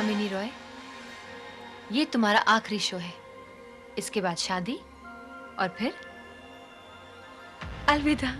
कामिनी रॉय, ये तुम्हारा आखिरी शो है। इसके बाद शादी और फिर अलविदा।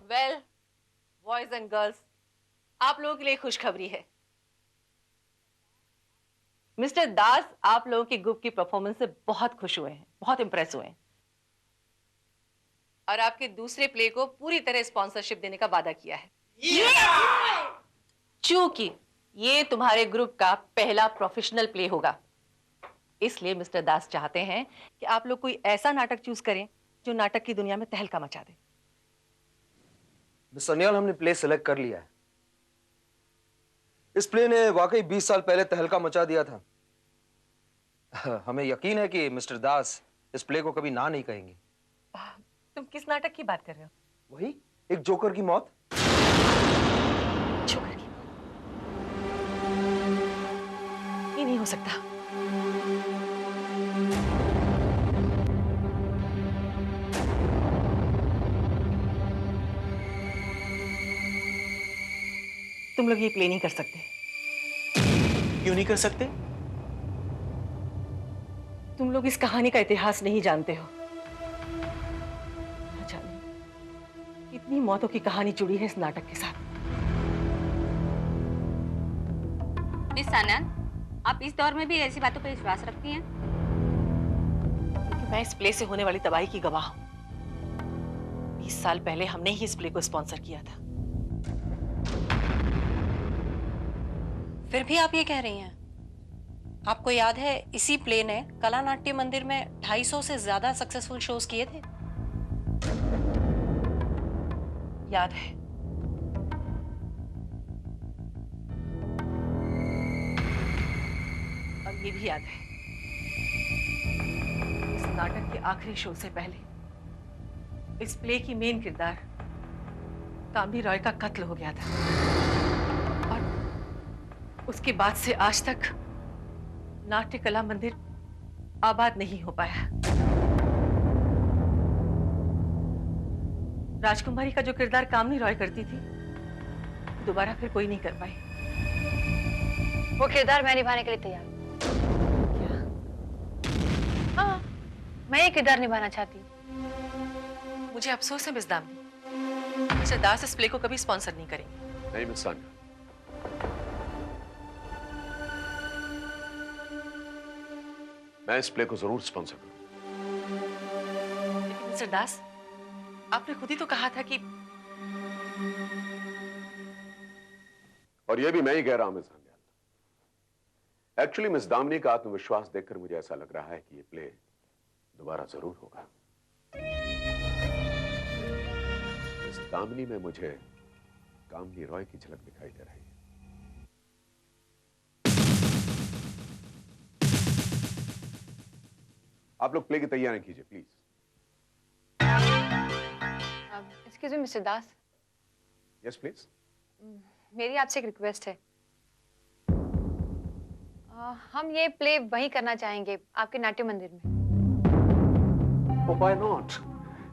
वेल, बॉयज एंड गर्ल्स, आप लोगों के लिए खुशखबरी है। मिस्टर दास आप लोगों की ग्रुप की परफॉर्मेंस से बहुत खुश हुए हैं, बहुत इंप्रेस हुए हैं और आपके दूसरे प्ले को पूरी तरह स्पॉन्सरशिप देने का वादा किया है। चूंकि ये तुम्हारे ग्रुप का पहला प्रोफेशनल प्ले होगा, इसलिए मिस्टर दास चाहते हैं कि आप लोग कोई ऐसा नाटक चूज करें जो नाटक की दुनिया में तहलका मचा दे। मिस सन्याल, हमने प्ले सिलेक्ट कर लिया है। इस प्ले ने वाकई 20 साल पहले तहलका मचा दिया था। हमें यकीन है कि मिस्टर दास इस प्ले को कभी ना नहीं कहेंगे। तुम किस नाटक की बात कर रहे हो? वही, एक जोकर की मौत। जोकर की? ये नहीं हो सकता। तुम लोग ये प्ले नहीं कर सकते। क्यों नहीं कर सकते? तुम लोग इस कहानी का इतिहास नहीं जानते हो। न जाने कितनी मौतों की कहानी जुड़ी है इस नाटक के साथ। मिस आनंद, आप इस दौर में भी ऐसी बातों पर विश्वास रखती हैं? क्योंकि मैं इस प्ले से होने वाली तबाही की गवाह हूं। 20 साल पहले हमने ही इस प्ले को स्पॉन्सर किया था। फिर भी आप ये कह रही हैं? आपको याद है इसी प्ले ने कला नाट्य मंदिर में 250 से ज्यादा सक्सेसफुल शोज किए थे? याद है। और ये भी याद है, इस नाटक के आखिरी शो से पहले इस प्ले की मेन किरदार कामिनी रॉय का कत्ल हो गया था और उसके बाद से आज तक नाट्य कला मंदिर आबाद नहीं हो पाया। राजकुमारी का जो किरदार कामिनी रॉय करती थी, दोबारा फिर कोई नहीं कर पाई। वो किरदार मैं निभाने के लिए तैयार हूं। क्या? हाँ, मैं ये किरदार निभाना चाहती हूँ। मुझे अफसोस है मिस दामनी, मिस्टर दास इस प्ले को कभी स्पॉन्सर नहीं करेंगे। नहीं मिस सान्या, मैं इस प्ले को जरूर स्पॉन्सर करूंगा। लेकिन मिस्टर दास, आपने खुद ही तो कहा था कि... और ये भी मैं ही कह रहा हूं miss Sanya. Actually miss Damini का आत्मविश्वास देखकर मुझे ऐसा लग रहा है कि ये प्ले दोबारा जरूर होगा। मिस दामनी में मुझे कामिनी रॉय की झलक दिखाई दे रही है। आप लोग प्ले की तैयारी कीजिए please. Excuse me mister Das, yes please. मेरी आपसे एक रिक्वेस्ट है। हम ये प्ले वहीं करना चाहेंगे, आपके नाट्य मंदिर में। Oh, why not?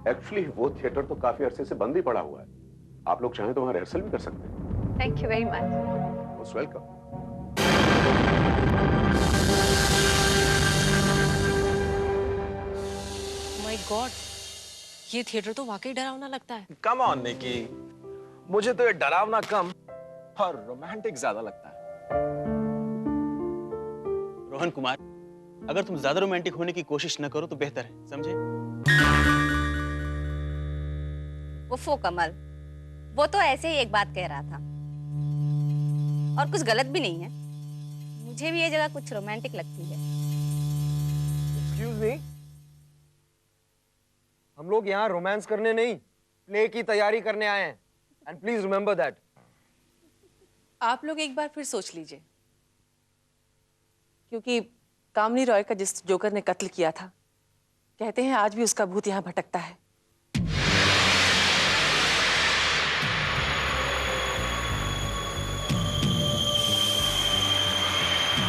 एक्चुअली वो थिएटर तो काफी अरसे से बंद ही पड़ा हुआ है। आप लोग चाहें तो वहां रिहर्सल भी कर सकते हैं। Thank you very much. Most welcome. My God, ये थिएटर तो वाकई डरावना लगता है। कम ऑन निकी, मुझे तो ये डरावना कम और रोमांटिक ज्यादा लगता है। रोहन कुमार, अगर तुम ज्यादा रोमांटिक होने की कोशिश न करो तो बेहतर है, समझे? उफ़ो कमल, वो तो ऐसे ही एक बात कह रहा था और कुछ गलत भी नहीं है। मुझे भी ये जगह कुछ रोमांटिक लगती है। एक्सक्यूज मी, हम लोग यहाँ रोमांस करने नहीं, प्ले की तैयारी करने आए हैं। And please remember that. आप लोग एक बार फिर सोच लीजिए, क्योंकि कामनी रॉय का जिस जोकर ने कत्ल किया था, कहते हैं आज भी उसका भूत यहाँ भटकता है।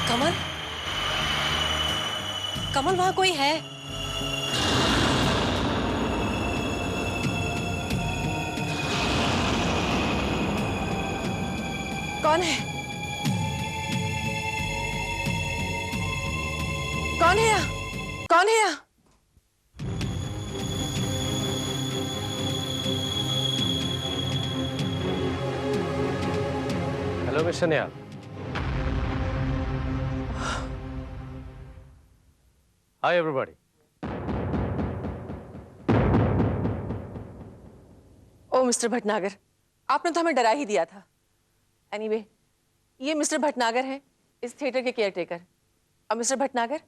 कमल, कमल वहां कोई है? कौन है? कौन है यहाँ? कौन है यहाँ? Hello mister Nihal. Hi everybody. ओ मिस्टर भटनागर, आपने तो हमें डरा ही दिया था। एनीवे, ये मिस्टर भटनागर हैं, इस थिएटर के केयरटेकर। अब मिस्टर भटनागर,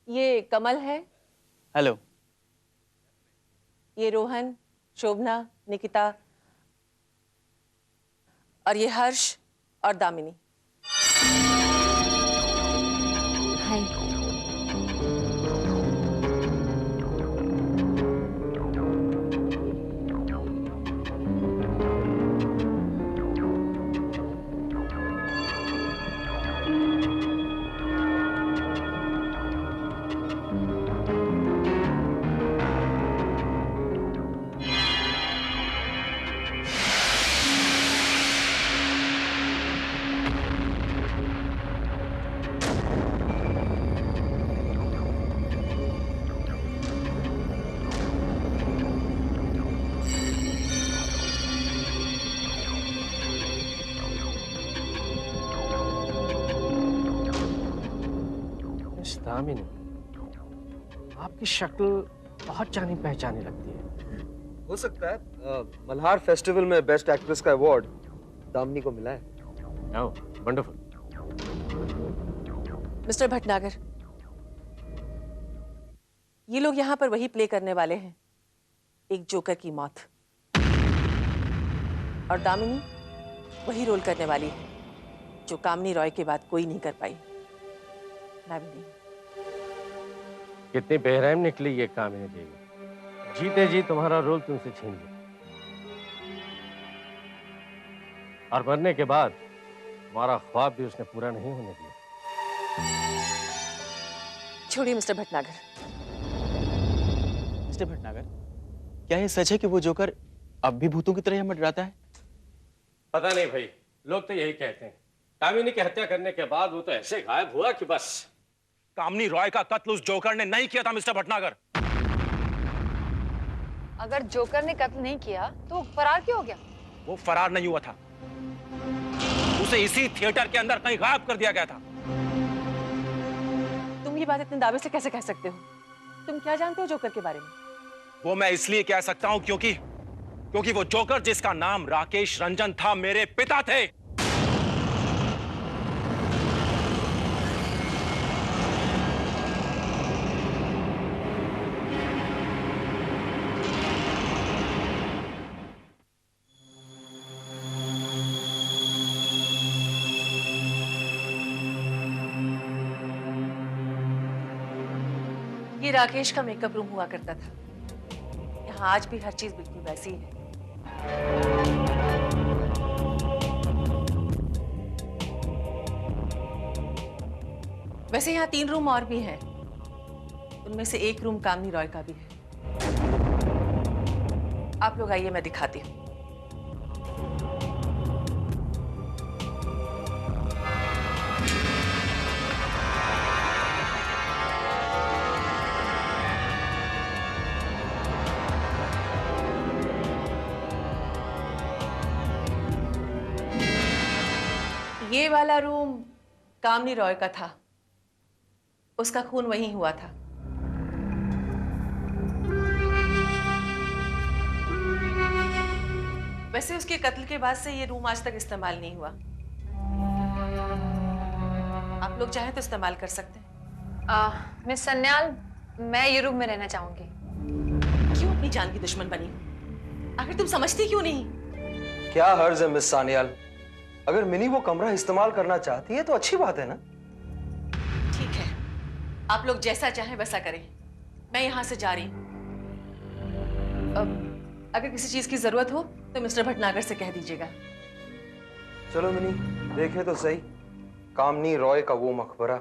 ये कमल है, हेलो। ये रोहन, शोभना, निकिता, और ये हर्ष और दामिनी। हाय। दामिनी, आपकी शक्ल बहुत जानी पहचानी लगती है। हो सकता है मल्हार फेस्टिवल में बेस्ट एक्ट्रेस का अवार्ड दामिनी को मिला है। ओह, वंडरफुल। मिस्टर भटनागर, ये लोग यहाँ पर वही प्ले करने वाले हैं, एक जोकर की मौत। और दामिनी वही रोल करने वाली है जो कामनी रॉय के बाद कोई नहीं कर पाई। मैं भी नहीं। कितनी बेरहम निकली ये कामिनी देवी, जीते जी तुम्हारा रोल तुमसे छीन लिया और मरने के बाद तुम्हारा ख्वाब भी उसने पूरा नहीं होने दिया। छोड़िए मिस्टर भटनागर। मिस्टर भटनागर, क्या ये सच है कि वो जोकर अब भी भूतों की तरह हमें डराता है? पता नहीं भाई, लोग तो यही कहते हैं। कामिनी की हत्या करने के बाद वो तो ऐसे गायब हुआ कि बस। कामनी रॉय का कत्ल उस जोकर ने नहीं किया था मिस्टर भटनागर। अगर जोकर ने कत्ल नहीं किया तो फरार क्यों हो गया? वो फरार नहीं हुआ था, उसे इसी थिएटर के अंदर कहीं गायब कर दिया गया था। तुम ये बात इतने दावे से कैसे कह सकते हो? तुम क्या जानते हो जोकर के बारे में? वो मैं इसलिए कह सकता हूं क्योंकि वो जोकर जिसका नाम राकेश रंजन था, मेरे पिता थे। ये राकेश का मेकअप रूम हुआ करता था। यहाँ आज भी हर चीज बिल्कुल वैसी ही है। वैसे यहाँ 3 रूम और भी हैं। उनमें से एक रूम कामनी रॉय का भी है। आप लोग आइए, मैं दिखाती हूँ। ये वाला रूम कामनी रॉय का था, उसका खून वहीं हुआ था। वैसे उसके कत्ल के बाद से ये रूम आज तक इस्तेमाल नहीं हुआ। आप लोग चाहें तो इस्तेमाल कर सकते हैं। मिस सन्याल, मैं ये रूम में रहना चाहूंगी। क्यों अपनी जान की दुश्मन बनी? आखिर तुम समझती क्यों नहीं? क्या हर्ज है मिस सान्याल? अगर मिनी वो कमरा इस्तेमाल करना चाहती है तो अच्छी बात है ना। ठीक है, आप लोग जैसा चाहें वैसा करें। मैं यहां से जा रही हूं। अगर किसी चीज की जरूरत हो तो मिस्टर भटनागर से कह दीजिएगा। चलो मिनी, देखे तो सही कामनी रॉय का वो मकबरा।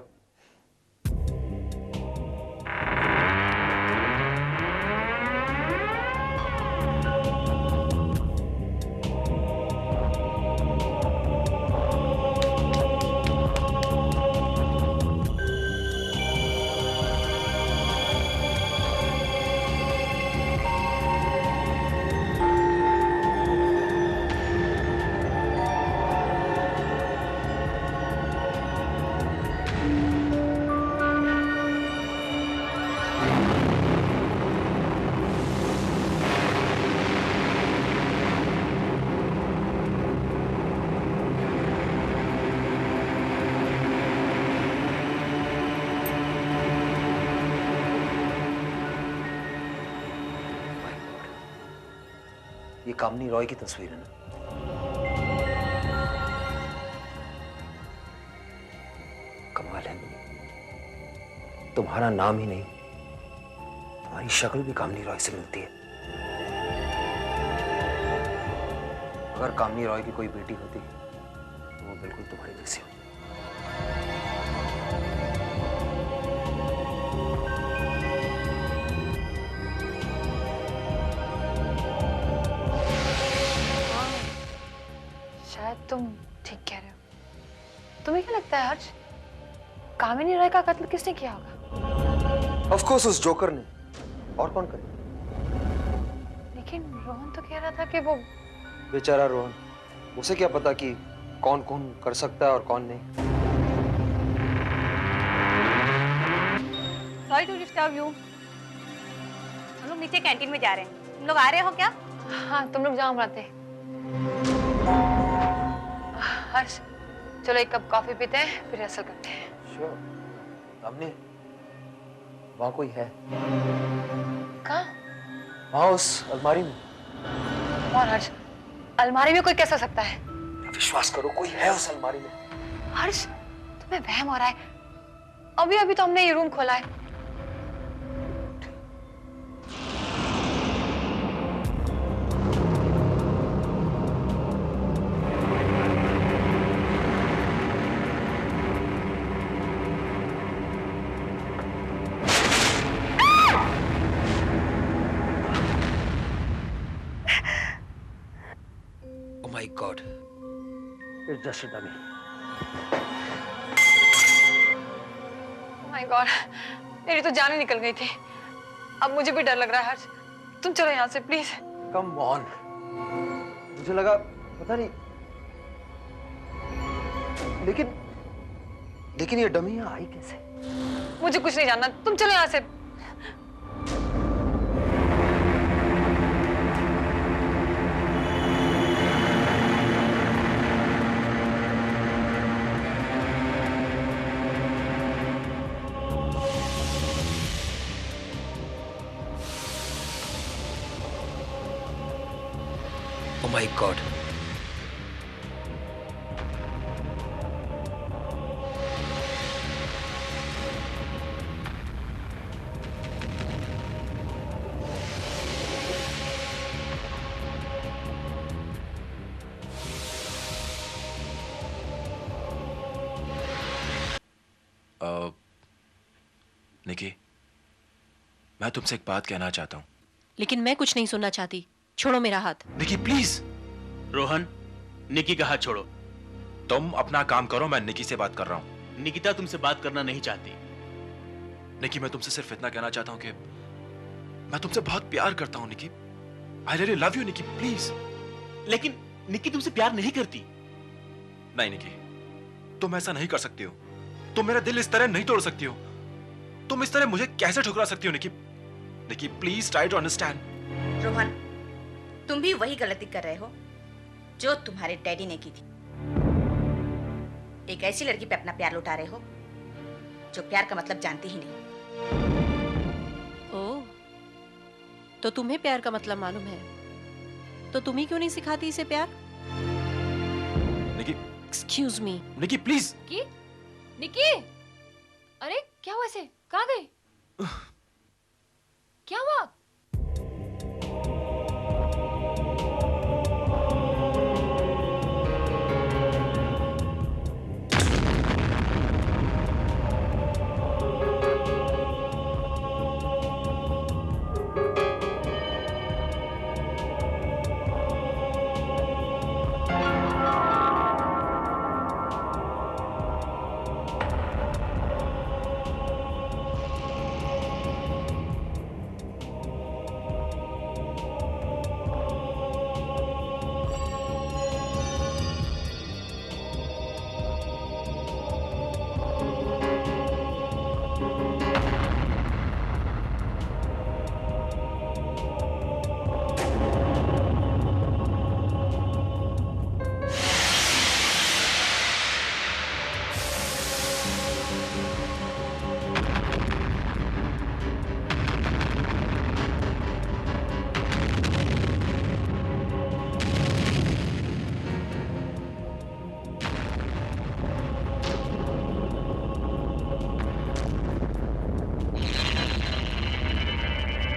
ये कामनी रॉय की तस्वीर है ना? कमाल है मिनी, तुम्हारा नाम ही नहीं, तुम्हारी शक्ल भी कामनी रॉय से मिलती है। अगर कामनी रॉय की कोई बेटी होती तो वो बिल्कुल तुम्हारी जैसी होती। तुम ठीक कह रहे हो। तुम्हें क्या लगता है हर्ष, कामिनी रॉय का कत्ल किसने किया होगा? ऑफ कोर्स उस जोकर ने, और कौन करे? लेकिन रोहन तो कह रहा था कि वो बेचारा रोहन, उसे क्या पता कि कौन कौन कर सकता है और कौन नहीं। Sorry to disturb you. हम लोग नीचे कैंटीन में जा रहे हैं, तुम लोग आ रहे हो क्या? हाँ, तुम लोग जाओ राते। हर्ष, चलो एक कप कॉफी पीते हैं, फिर रिहर्सल करते हैं। श्योर। हमने वहाँ कोई है? कहाँ? वहाँ उस अलमारी में। और हर्ष, अलमारी में कोई कैसा सकता है? विश्वास करो, कोई है उस अलमारी में। हर्ष, तुम्हें वहम हो रहा है। अभी अभी तो हमने ये रूम खोला है। My God, it's just a dummy. My God, मेरी तो जान ही निकल गई थी। अब मुझे भी डर लग रहा है हर्ष। तुम चलो यहाँ से प्लीज। Come on. मुझे लगा पता नहीं, लेकिन ये डमी यहाँ आई कैसे? मुझे कुछ नहीं जानना, तुम चलो यहाँ से। Oh my God. निकी, मैं तुमसे एक बात कहना चाहता हूँ। लेकिन मैं कुछ नहीं सुनना चाहती। छोड़ो मेरा हाथ। निकी प्लीज। रोहन, निकी का हाथ छोड़ो। तुम अपना काम करो, मैं निकी से बात कर रहा हूँ। निकिता तुमसे बात करना नहीं चाहती। निकी, मैं तुमसे सिर्फ इतना कहना चाहता हूँ कि मैं तुमसे बहुत प्यार करता हूँ Nikki. I really love you Nikki, please. लेकिन निकी तुमसे प्यार नहीं करती। नहीं निकी, तुम ऐसा नहीं कर सकती हो। तुम मेरा दिल इस तरह नहीं तोड़ सकती हो। तुम इस तरह मुझे कैसे ठुकरा सकती हो Nikki? Nikki please try to understand. Rohan, तुम भी वही गलती कर रहे हो जो तुम्हारे डैडी ने की थी। एक ऐसी लड़की पे अपना प्यार लुटा रहे हो जो प्यार का मतलब जानती ही नहीं। ओह, तो तुम्हें प्यार का मतलब मालूम है, तो तुम ही क्यों नहीं सिखाती इसे प्यार? निकी, एक्सक्यूज मी। Nikki please. निकी, अरे क्या हुआ इसे? कहाँ गई? क्या हुआ?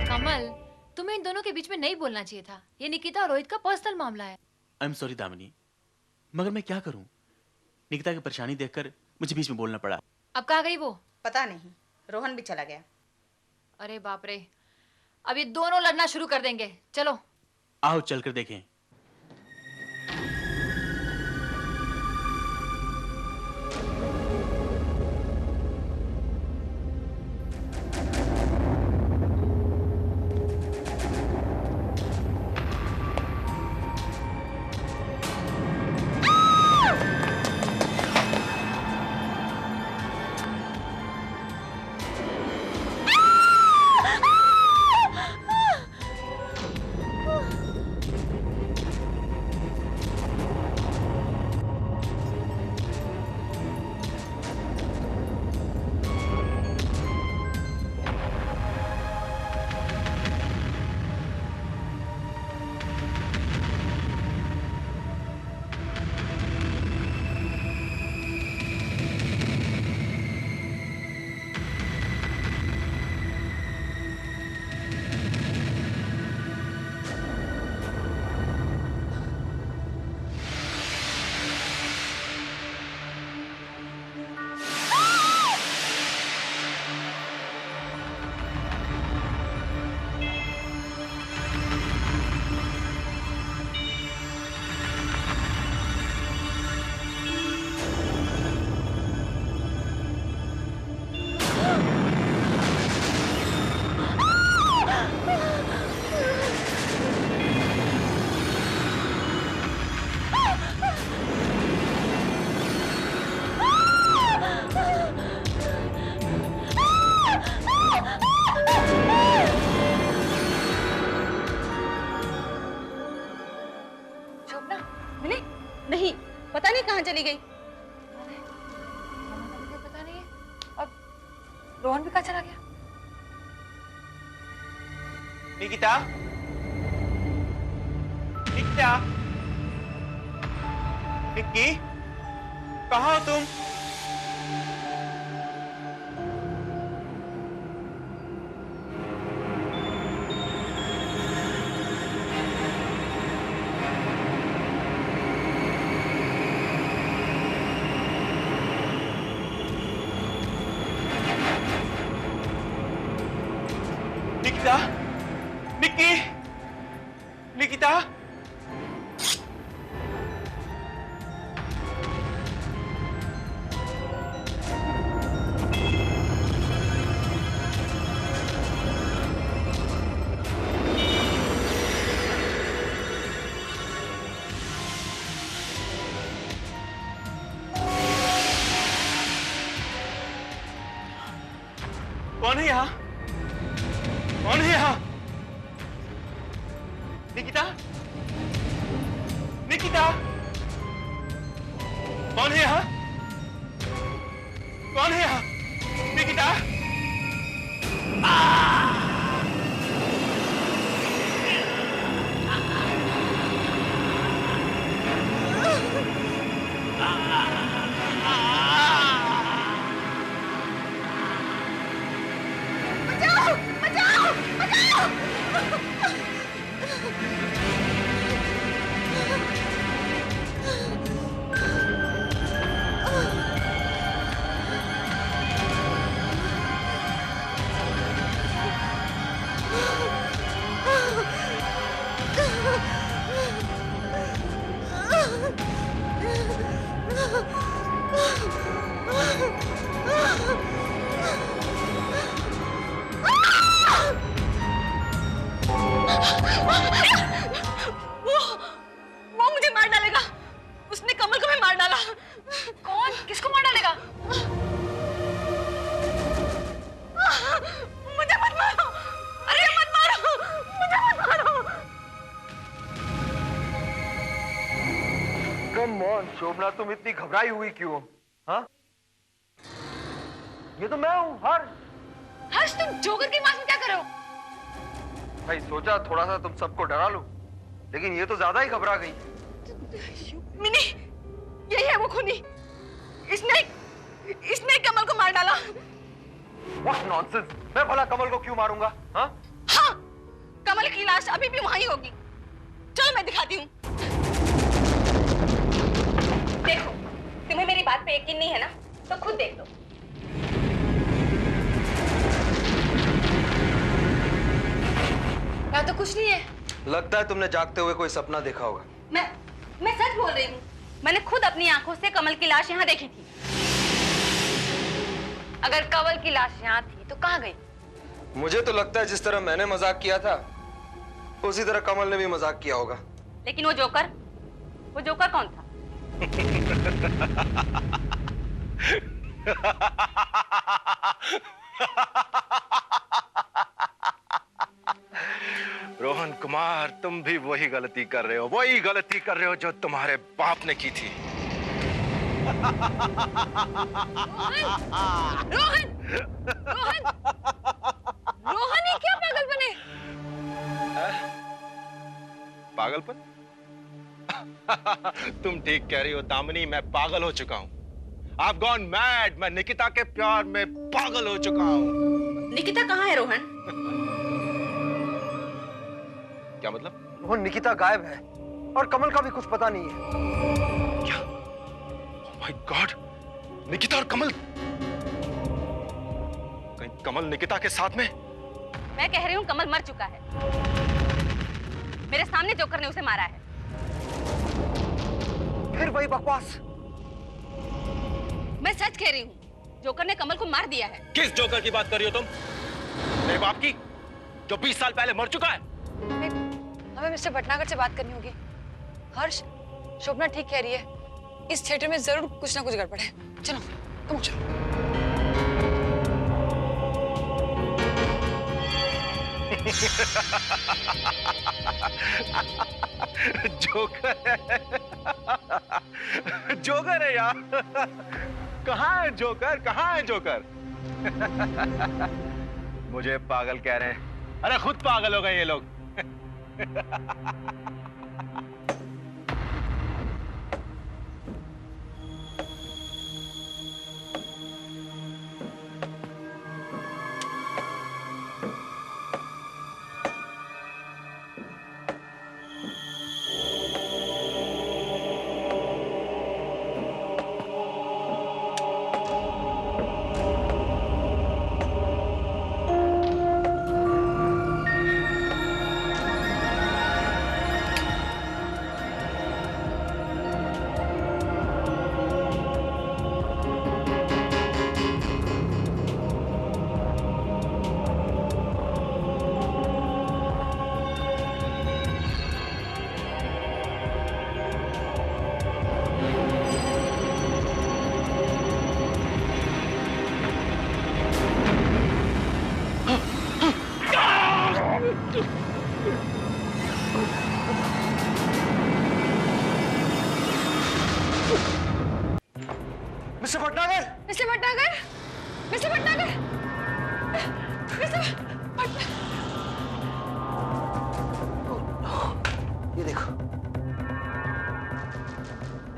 कमल, तुम्हें इन दोनों के बीच में नहीं बोलना चाहिए था। ये निकिता और रोहित का पर्सनल मामला है। आई एम सॉरी दामिनी, मगर मैं क्या करूं? निकिता की परेशानी देखकर मुझे बीच में बोलना पड़ा। अब कहाँ गई वो? पता नहीं, रोहन भी चला गया। अरे बाप रे, अब ये दोनों लड़ना शुरू कर देंगे। चलो आओ चलकर देखें। नहीं, पता नहीं कहाँ चली गई। पता नहीं है। अब रोहन भी कहाँ चला गया? निकिता, निकिता, निक्की, कहाँ हो तुम? निकिता, निक्की, निकिता, कौन है यहाँ? कौन है यहाँ? निकिता? निकिता? कौन है यहाँ? कौन है यहाँ? निकिता? वो मुझे मार डालेगा। उसने कमल को भी मार डाला। कौन? किसको मार डालेगा? मुझे मत मारो। अरे मत मारो, मुझे मत मारो। कम ऑन शोभना, तुम इतनी घबराई हुई क्यों? हाँ? ये तो मैं हूँ, हर्ष, तुम जोकर की आवाज में क्या कर रहे हो? भाई सोचा थोड़ा सा तुम सबको डरा लूं, लेकिन ये तो ज्यादा ही घबरा गई। मिनी, यही है वो खूनी। इसने कमल को मार डाला। What nonsense! मैं भला कमल को क्यों मारूंगा? हाँ? हाँ, कमल की लाश अभी भी वहीं होगी। चलो मैं दिखाती हूँ। देखो, तुम्हें मेरी बात पे यकीन नहीं है ना? तो खुद देख लो। यहाँ तो कुछ नहीं है। लगता है तुमने जागते हुए कोई सपना देखा होगा। मैं सच बोल रही हूँ। मैंने खुद अपनी आंखों से कमल की लाश यहाँ देखी थी। अगर कमल की लाश यहाँ थी तो कहाँ गई? मुझे तो लगता है जिस तरह मैंने मजाक किया था उसी तरह कमल ने भी मजाक किया होगा। लेकिन वो जोकर कौन था? रोहन कुमार, तुम भी वही गलती कर रहे हो जो तुम्हारे बाप ने की थी। रोहन! रोहन, ये क्या पागलपन है? पागलपन? तुम ठीक कह रही हो दामिनी, मैं पागल हो चुका हूँ। I've gone mad। मैं निकिता के प्यार में पागल हो चुका हूँ। निकिता कहाँ है रोहन? क्या मतलब? रोहन, निकिता गायब है और कमल का भी कुछ पता नहीं है। क्या? Oh my God! निकिता और कमल? कहीं कमल निकिता के साथ में? मैं कह रही हूँ कमल मर चुका है। मेरे सामने जोकर ने उसे मारा है। फिर वही बकवास। मैं सच कह रही हूँ, जोकर ने कमल को मार दिया है। किस जोकर की बात कर रही हो तुम? मेरे बाप की, जो 20 साल पहले मर चुका है। हमें मिस्टर भटनागर से बात करनी होगी। हर्ष, शोभना ठीक कह रही है। इस थिएटर में जरूर कुछ ना कुछ गड़बड़ है। चलो, कम चलो। जोकर है यार। कहाँ है जोकर? कहाँ है जोकर? मुझे पागल कह रहे हैं। अरे खुद पागल हो गए ये लोग।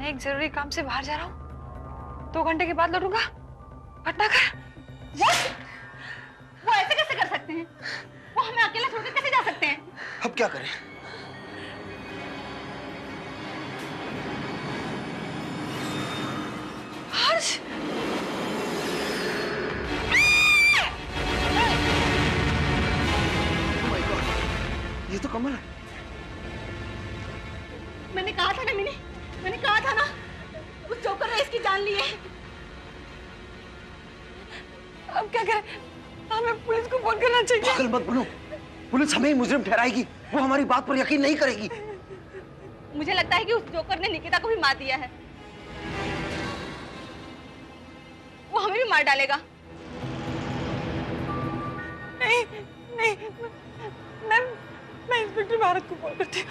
मैं एक जरूरी काम से बाहर जा रहा हूँ, 2 घंटे के बाद लौटूंगा। भटनागर। वो ऐसे कैसे कर सकते हैं? वो हमें अकेले छोड़कर कैसे जा सकते हैं? अब क्या करें? हर्ष! ये तो कमल है। मैंने कहा था ना मिनी, मैंने कहा था ना, उस जोकर ने इसकी जान ली है। अब क्या करें? हमें पुलिस को फोन करना चाहिए। पागल मत बनो, पुलिस हमें ही मुजरिम ठहराएगी। वो हमारी बात पर यकीन नहीं करेगी। मुझे लगता है कि उस जोकर ने निकिता को भी मार दिया है। वो हमें भी मार डालेगा। नहीं नहीं, मैं इंस्पेक्टर भारत को कॉल करती हूँ।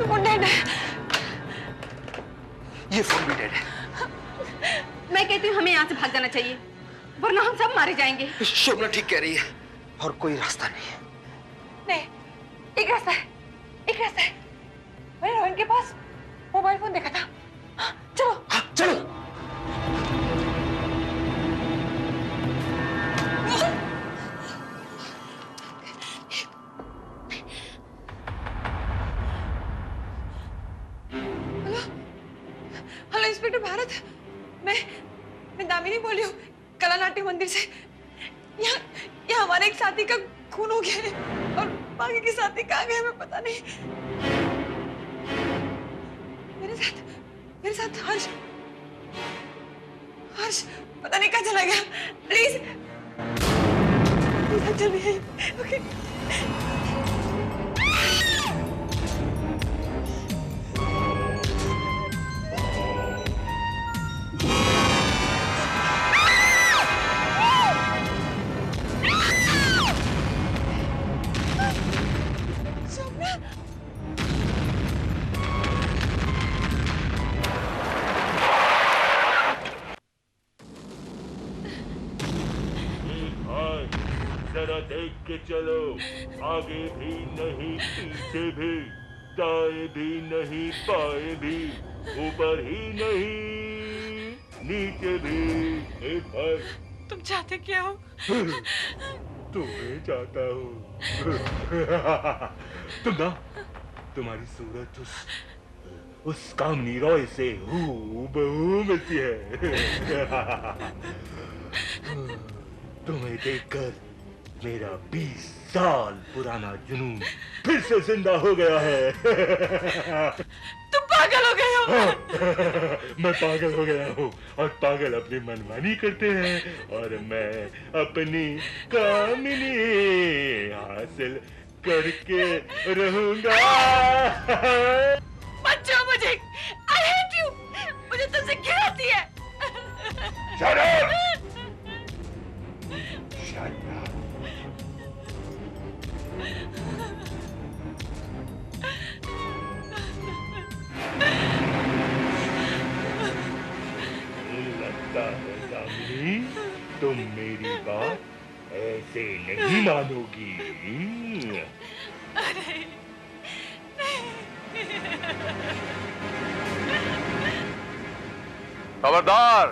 फोन डेड है। ये फोन भी डेड है। मैं कहती हूँ हमें यहाँ से भाग जाना चाहिए, वरना हम सब मारे जाएंगे। शोभना ठीक कह रही है, और कोई रास्ता नहीं है। नहीं, एक रास्ता है, एक रास्ता है। मैंने रोहन के पास मोबाइल फोन देखा था। हाँ, चलो। हाँ, चलो। हेलो इंस्पेक्टर भारत, मैं दामिनी बोल रही हूँ, कला नाट्य मंदिर से। यहाँ हमारे एक साथी का खून हो गया है, और बाकी के साथी कहाँ गए हमें पता नहीं। मेरे साथ हर्ष पता नहीं कहाँ चला गया। प्लीज चलिए। ओके। जरा देख के चलो, आगे भी नहीं पीछे भी, दाएं भी नहीं बाएं भी, ऊपर ही नहीं नीचे भी। एक बार तुम चाहते क्या हो? तुम्हें चाहता हूँ। तुम ना, तुम्हारी सूरत उस कामनी रॉय से हूबहू मिलती है। तुम्हें देखकर मेरा 20 साल पुराना जुनून फिर से जिंदा हो गया है। तुम पागल हो गए हो। मैं पागल हो गया हूँ, और पागल अपनी मनमानी करते हैं, और मैं अपनी कामनी हासिल करके रहूंगा। बच्चों, मुझे I hate you, मुझे तुमसे घृणा आती है। Shut up! लगता है दामिनी, तुम मेरी बात ऐसे नहीं मानोगी। खबरदार!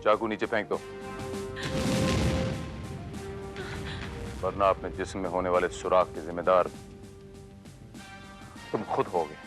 चाकू नीचे फेंक दो, वरना अपने जिस्म में होने वाले सुराख के जिम्मेदार तुम खुद होगे।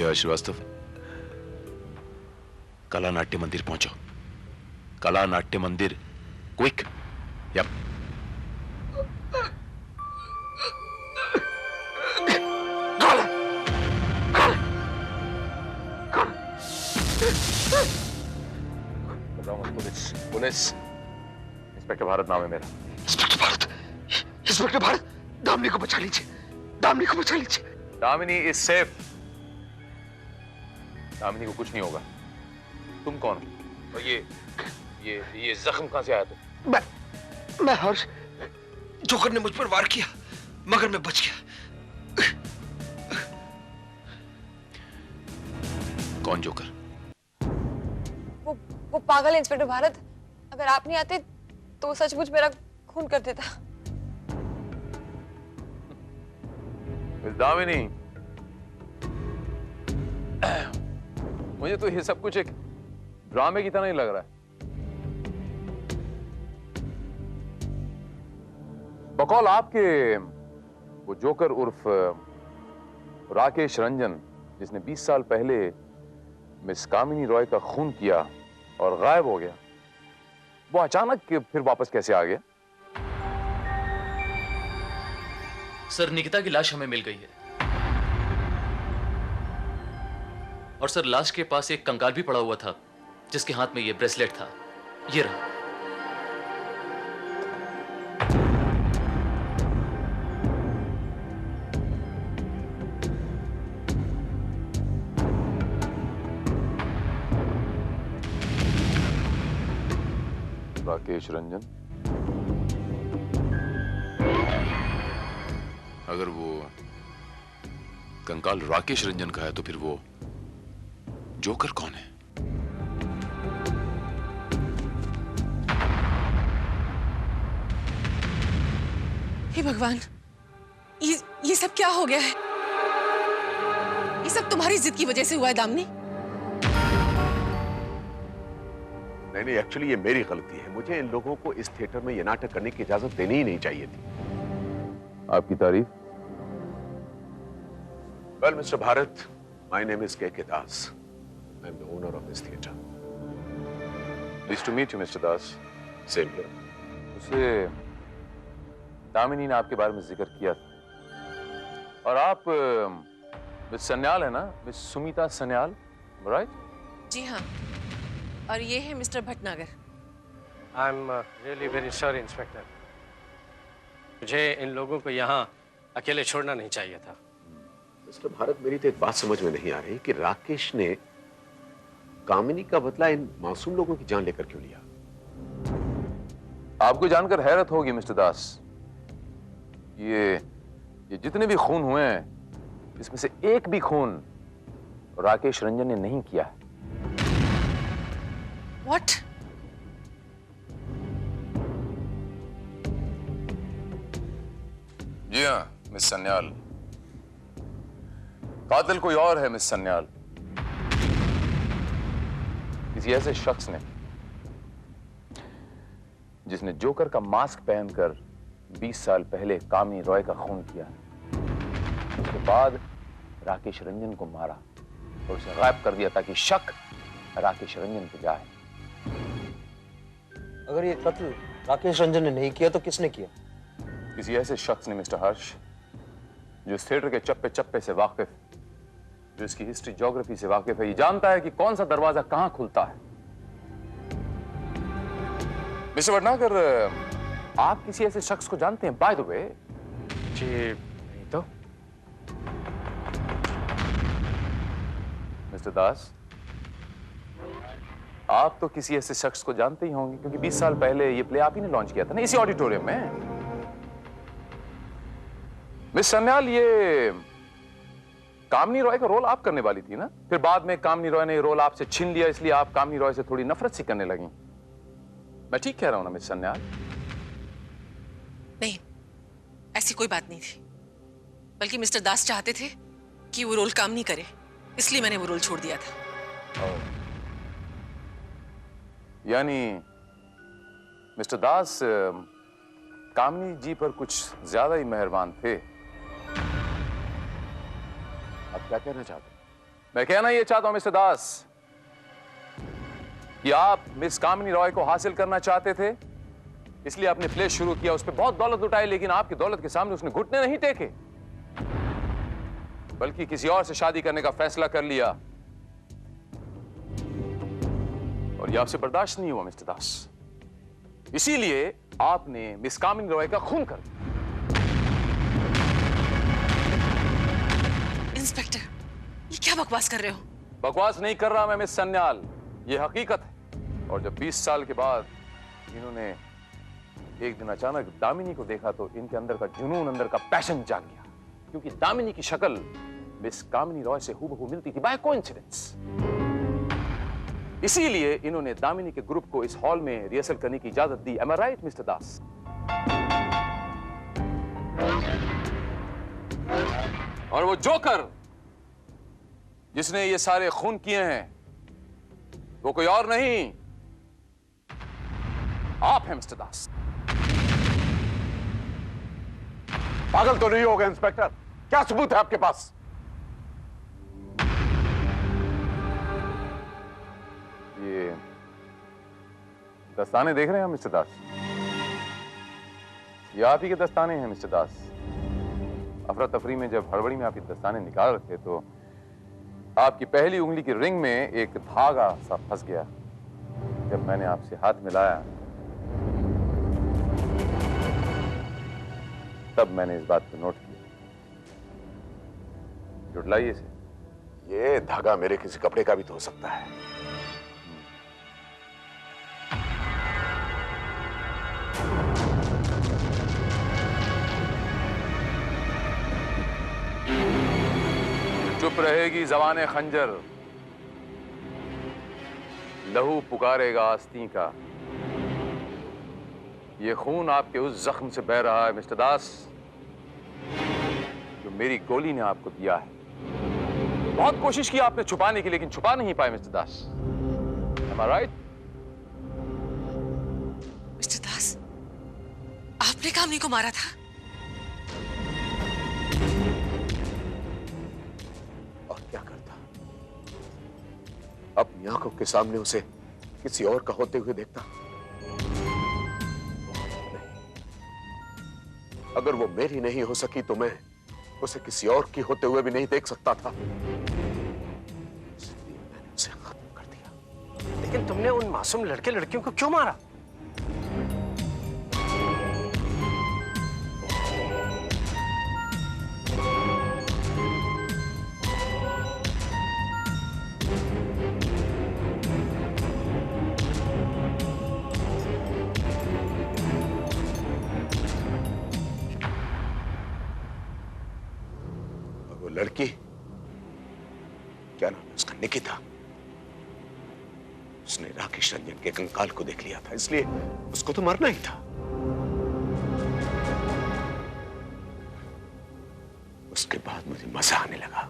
ये श्रीवास्तव, कला नाट्य मंदिर पहुंचो। Kala Natya Mandir, quick. Yup. Police, police. Inspector Bharat नाम है मेरा। इंस्पेक्टर भारत, इंस्पेक्टर भारत, दामिनी को बचा लीजिए, दामिनी को बचा लीजिए। Damini is safe. दामिनी को कुछ नहीं होगा। तुम कौन हो? और ये जख्म कहां से आया तुम? मैं हर्ष, जोकर ने मुझ पर वार किया मगर मैं बच गया। कौन जोकर? वो पागल है इंस्पेक्टर भारत। अगर आप नहीं आते तो सचमुच मेरा खून कर देता। दामिनी, मुझे तो ये सब कुछ एक ड्रामे की तरह ही लग रहा है। बकौल आपके वो जोकर उर्फ राकेश रंजन, जिसने 20 साल पहले मिस कामिनी रॉय का खून किया और गायब हो गया, वो अचानक फिर वापस कैसे आ गया? सर, निकिता की लाश हमें मिल गई है। और सर, लाश के पास एक कंकाल भी पड़ा हुआ था जिसके हाथ में ये ब्रेसलेट था। ये रहा। राकेश रंजन। अगर वो कंकाल राकेश रंजन का है तो फिर वो जोकर कौन है? हे भगवान, ये सब क्या हो गया है? ये सब तुम्हारी जिद की वजह से हुआ है दामिनी। नहीं, एक्चुअली ये मेरी गलती है। मुझे इन लोगों को इस थिएटर में ये नाटक करने की इजाजत देनी ही नहीं चाहिए थी। आपकी तारीफ? Well mister Bharat, my name is K Das. I am the owner of this theatre. Please to meet you mister Das. Same here. उसे दामिनी ने आपके बारे में जिक्र किया था। और आप मिस सन्याल है ना? Miss Sumita Sanyal, right? जी हाँ, और ये है mister Bhatnagar. I am really very sorry inspector, मुझे इन लोगों को यहाँ अकेले छोड़ना नहीं चाहिए था। मिस्टर भारत, मेरी तो एक बात समझ में नहीं आ रही कि राकेश ने कामिनी का बदला इन मासूम लोगों की जान लेकर क्यों लिया? आपको जानकर हैरत होगी मिस्टर दास, ये जितने भी खून हुए हैं, इसमें से एक भी खून राकेश रंजन ने नहीं किया है। What? जी हाँ मिस सन्याल, कातिल कोई और है मिस सन्याल। किसी ऐसे शख्स ने जिसने जोकर का मास्क पहनकर 20 साल पहले कामिनी रॉय का खून किया, उसके बाद राकेश रंजन को मारा और उसे गायब कर दिया ताकि शक राकेश रंजन पे जाए। अगर ये कत्ल राकेश रंजन ने नहीं किया तो किसने किया? किसी ऐसे शख्स ने मिस्टर हर्ष, जो इस थिएटर के चप्पे चप्पे से वाकिफ, जो इसकी हिस्ट्री ज्योग्राफी से वाकिफ है, ये जानता है कि कौन सा दरवाजा कहां खुलता है। मिस्टर भटनागर, आप किसी ऐसे शख्स को जानते हैं बाय द वे? जी नहीं तो। मिस्टर दास, आप तो किसी ऐसे शख्स को जानते ही होंगे, क्योंकि 20 साल पहले ये प्ले आप ही ने लॉन्च किया था ना, इसी ऑडिटोरियम में। मिस सन्याल, ये कामिनी रॉय का रोल आप करने वाली थी ना? फिर बाद में कामिनी रॉय ने ये रोल आपसे छीन लिया, इसलिए आप कामिनी रॉय से थोड़ी नफरत सी करने लगी। मैं ठीक कह रहा हूं ना मिस सन्याल? नहीं, ऐसी कोई बात नहीं थी, बल्कि मिस्टर दास चाहते थे कि वो रोल काम नहीं करे, इसलिए मैंने वो रोल छोड़ दिया था। यानी मिस्टर दास कामिनी जी पर कुछ ज्यादा ही मेहरबान थे। आप क्या कहना चाहते हैं? मैं कहना ये चाहता हूं मिस्टर दास कि आप मिस कामिनी रॉय को हासिल करना चाहते थे, इसलिए आपने प्ले शुरू किया, उस पर बहुत दौलत लुटाई, लेकिन आपकी दौलत के सामने उसने घुटने नहीं टेके, बल्कि किसी और से शादी करने का फैसला कर लिया। और यह आपसे बर्दाश्त नहीं हुआ मिस्टर दास, इसीलिए आपने मिस कामिनी रॉय का खून कर दिया। इंस्पेक्टर, ये क्या बकवास कर रहे हो? बकवास नहीं कर रहा मैं मिस सन्याल, ये हकीकत है। और जब 20 साल के बाद इन्होंने एक दिन अचानक दामिनी को देखा तो इनके अंदर का जुनून, अंदर का पैशन जाग गया, क्योंकि दामिनी की शक्ल मिस कामिनी रॉय से हूबहू मिलती थी बाय कोइंसिडेंस। इसीलिए इन्होंने दामिनी के ग्रुप को इस हॉल में रिहर्सल करने की इजाजत दी। एम आई राइट मिस्टर दास? और वो जोकर जिसने ये सारे खून किए हैं वो कोई और नहीं, आप हैं मिस्टर दास। पागल तो नहीं होगा इंस्पेक्टर? क्या सबूत है आपके पास? ये दस्ताने देख रहे हैं मिस्टर दास? ये आप ही के दस्ताने हैं मिस्टर दास। अफरा तफरी में जब हड़बड़ी में आप ये दस्ताने निकाल रहे थे तो आपकी पहली उंगली की रिंग में एक धागा सा फंस गया। जब मैंने आपसे हाथ मिलाया तब मैंने इस बात को नोट किया। जुड़लाइए इसे। ये धागा मेरे किसी कपड़े का भी तो हो सकता है। चुप रहेगी ज़बाने खंजर, लहू पुकारेगा आस्तीं का। ये खून आपके उस जख्म से बह रहा है मिस्टर दास जो मेरी गोली ने आपको दिया है। बहुत कोशिश की आपने छुपाने की, लेकिन छुपा नहीं पाए mister Das. Am I right? Mister Das, आपने कामिनी को मारा था? क्या करता? अपनी आंखों के सामने उसे किसी और का होते हुए देखता? अगर वो मेरी नहीं हो सकी तो मैं उसे किसी और की होते हुए भी नहीं देख सकता था, इसलिए मैंने उसे खत्म कर दिया। लेकिन तुमने उन मासूम लड़के लड़कियों को क्यों मारा? लड़की, क्या नाम है उसका? निकिता। उसने राकेश रंजन के कंकाल को देख लिया था, इसलिए उसको तो मरना ही था। उसके बाद मुझे मजा आने लगा।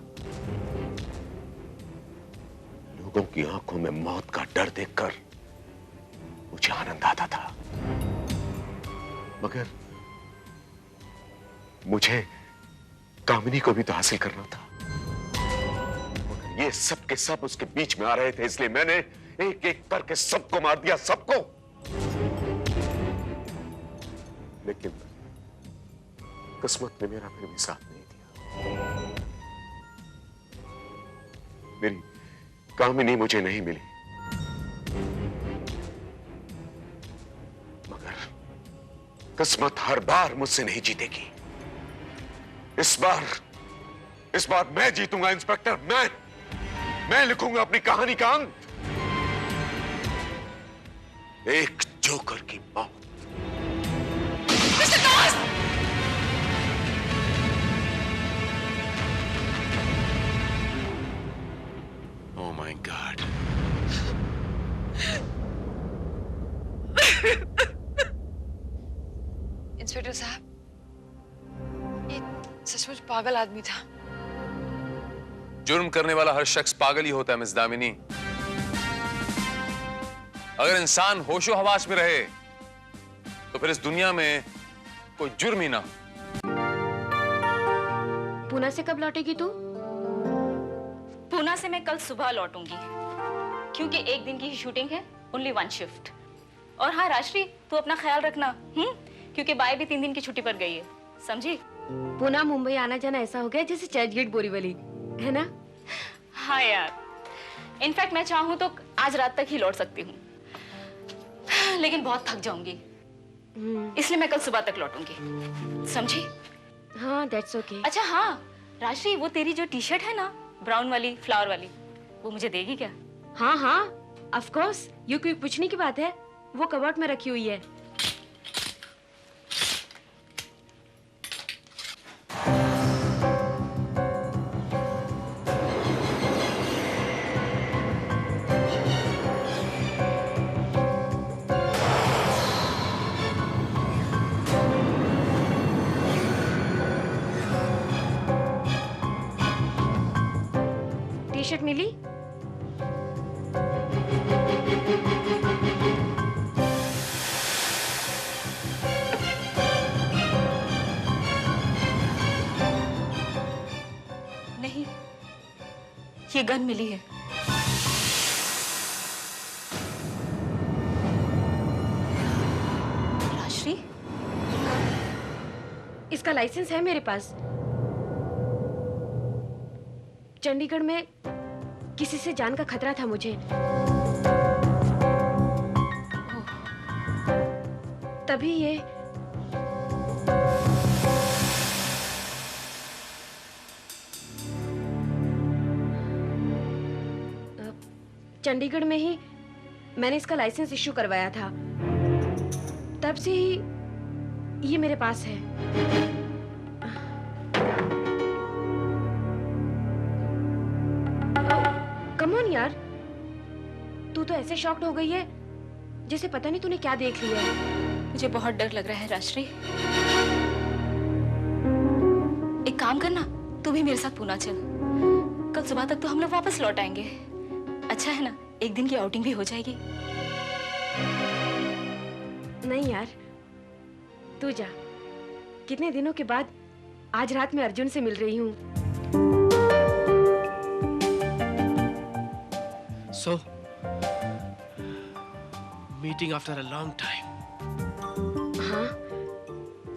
लोगों की आंखों में मौत का डर देखकर मुझे आनंद आता था, मगर मुझे कामिनी को भी तो हासिल करना था। ये सब के सब उसके बीच में आ रहे थे, इसलिए मैंने एक एक करके सबको मार दिया, सबको। लेकिन किस्मत ने मेरा फिर भी साथ नहीं दिया। मेरी कामिनी मुझे नहीं मिली, मगर किस्मत हर बार मुझसे नहीं जीतेगी। इस बार मैं जीतूंगा इंस्पेक्टर। मैं लिखूंगा अपनी कहानी का अंत। एक जोकर की मौत। Oh my God. इंस्पेक्टर साहब, ये सचमुच पागल आदमी था। जुर्म करने वाला हर शख्स पागल ही होता है मिस दामिनी। अगर इंसान होशो हवास में रहे तो फिर इस दुनिया में कोई जुर्म ही ना। पुणे से कब लौटेगी तू? पूना से मैं कल सुबह लौटूंगी, क्योंकि एक दिन की ही शूटिंग है, ओनली 1 शिफ्ट। और हाँ राजश्री, तू अपना ख्याल रखना, क्योंकि बाई भी 3 दिन की छुट्टी पर गई है, समझी? पुणे मुंबई आना जाना ऐसा हो गया जैसे चर्च गेट बोरीवली, है ना? हाँ यार, इनफैक्ट मैं चाहूँ तो आज रात तक ही लौट सकती हूँ, लेकिन बहुत थक जाऊंगी, इसलिए मैं कल सुबह तक लौटूंगी, समझी? हाँ, दैट्स ओके। अच्छा हाँ राजश्री, वो तेरी जो टी शर्ट है ना, ब्राउन वाली फ्लावर वाली, वो मुझे देगी क्या? हाँ हाँ, ऑफ कोर्स। ये कोई पूछने की बात है? वो कबर्ड में रखी हुई है। टी शर्ट मिली? नहीं, ये गन मिली है। राजश्री, इसका लाइसेंस है मेरे पास। चंडीगढ़ में किसी से जान का खतरा था मुझे, तभी ये चंडीगढ़ में ही मैंने इसका लाइसेंस इश्यू करवाया था, तब से ही ये मेरे पास है। कम ऑन यार, तू तो ऐसे शॉक्ड हो गई है जैसे पता नहीं तूने क्या देख लिया है। मुझे बहुत डर लग रहा है राजश्री। एक काम करना, तू भी मेरे साथ पूना चल, कल सुबह तक तो हम लोग वापस लौट आएंगे। अच्छा है ना, एक दिन की आउटिंग भी हो जाएगी। नहीं यार, तू जा। कितने दिनों के बाद आज रात में अर्जुन से मिल रही हूँ। So, meeting after a long time. हाँ,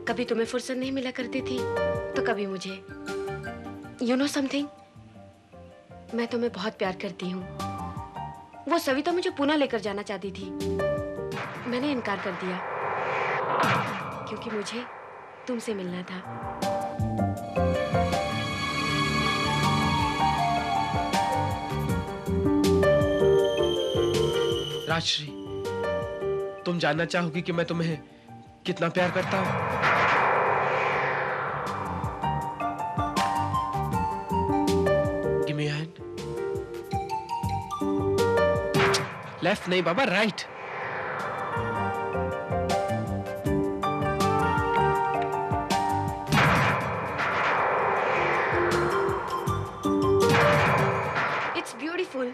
कभी तुम्हें फुर्सत नहीं मिला करती थी, तो कभी मुझे। You know something? मैं तुम्हें बहुत प्यार करती हूँ। वो सविता मुझे पुणे लेकर जाना चाहती थी, मैंने इनकार कर दिया, क्योंकि मुझे तुमसे मिलना था। राजश्री, तुम जानना चाहोगी कि मैं तुम्हें कितना प्यार करता हूं? Give me a hand. Left नहीं बाबा, right. It's beautiful.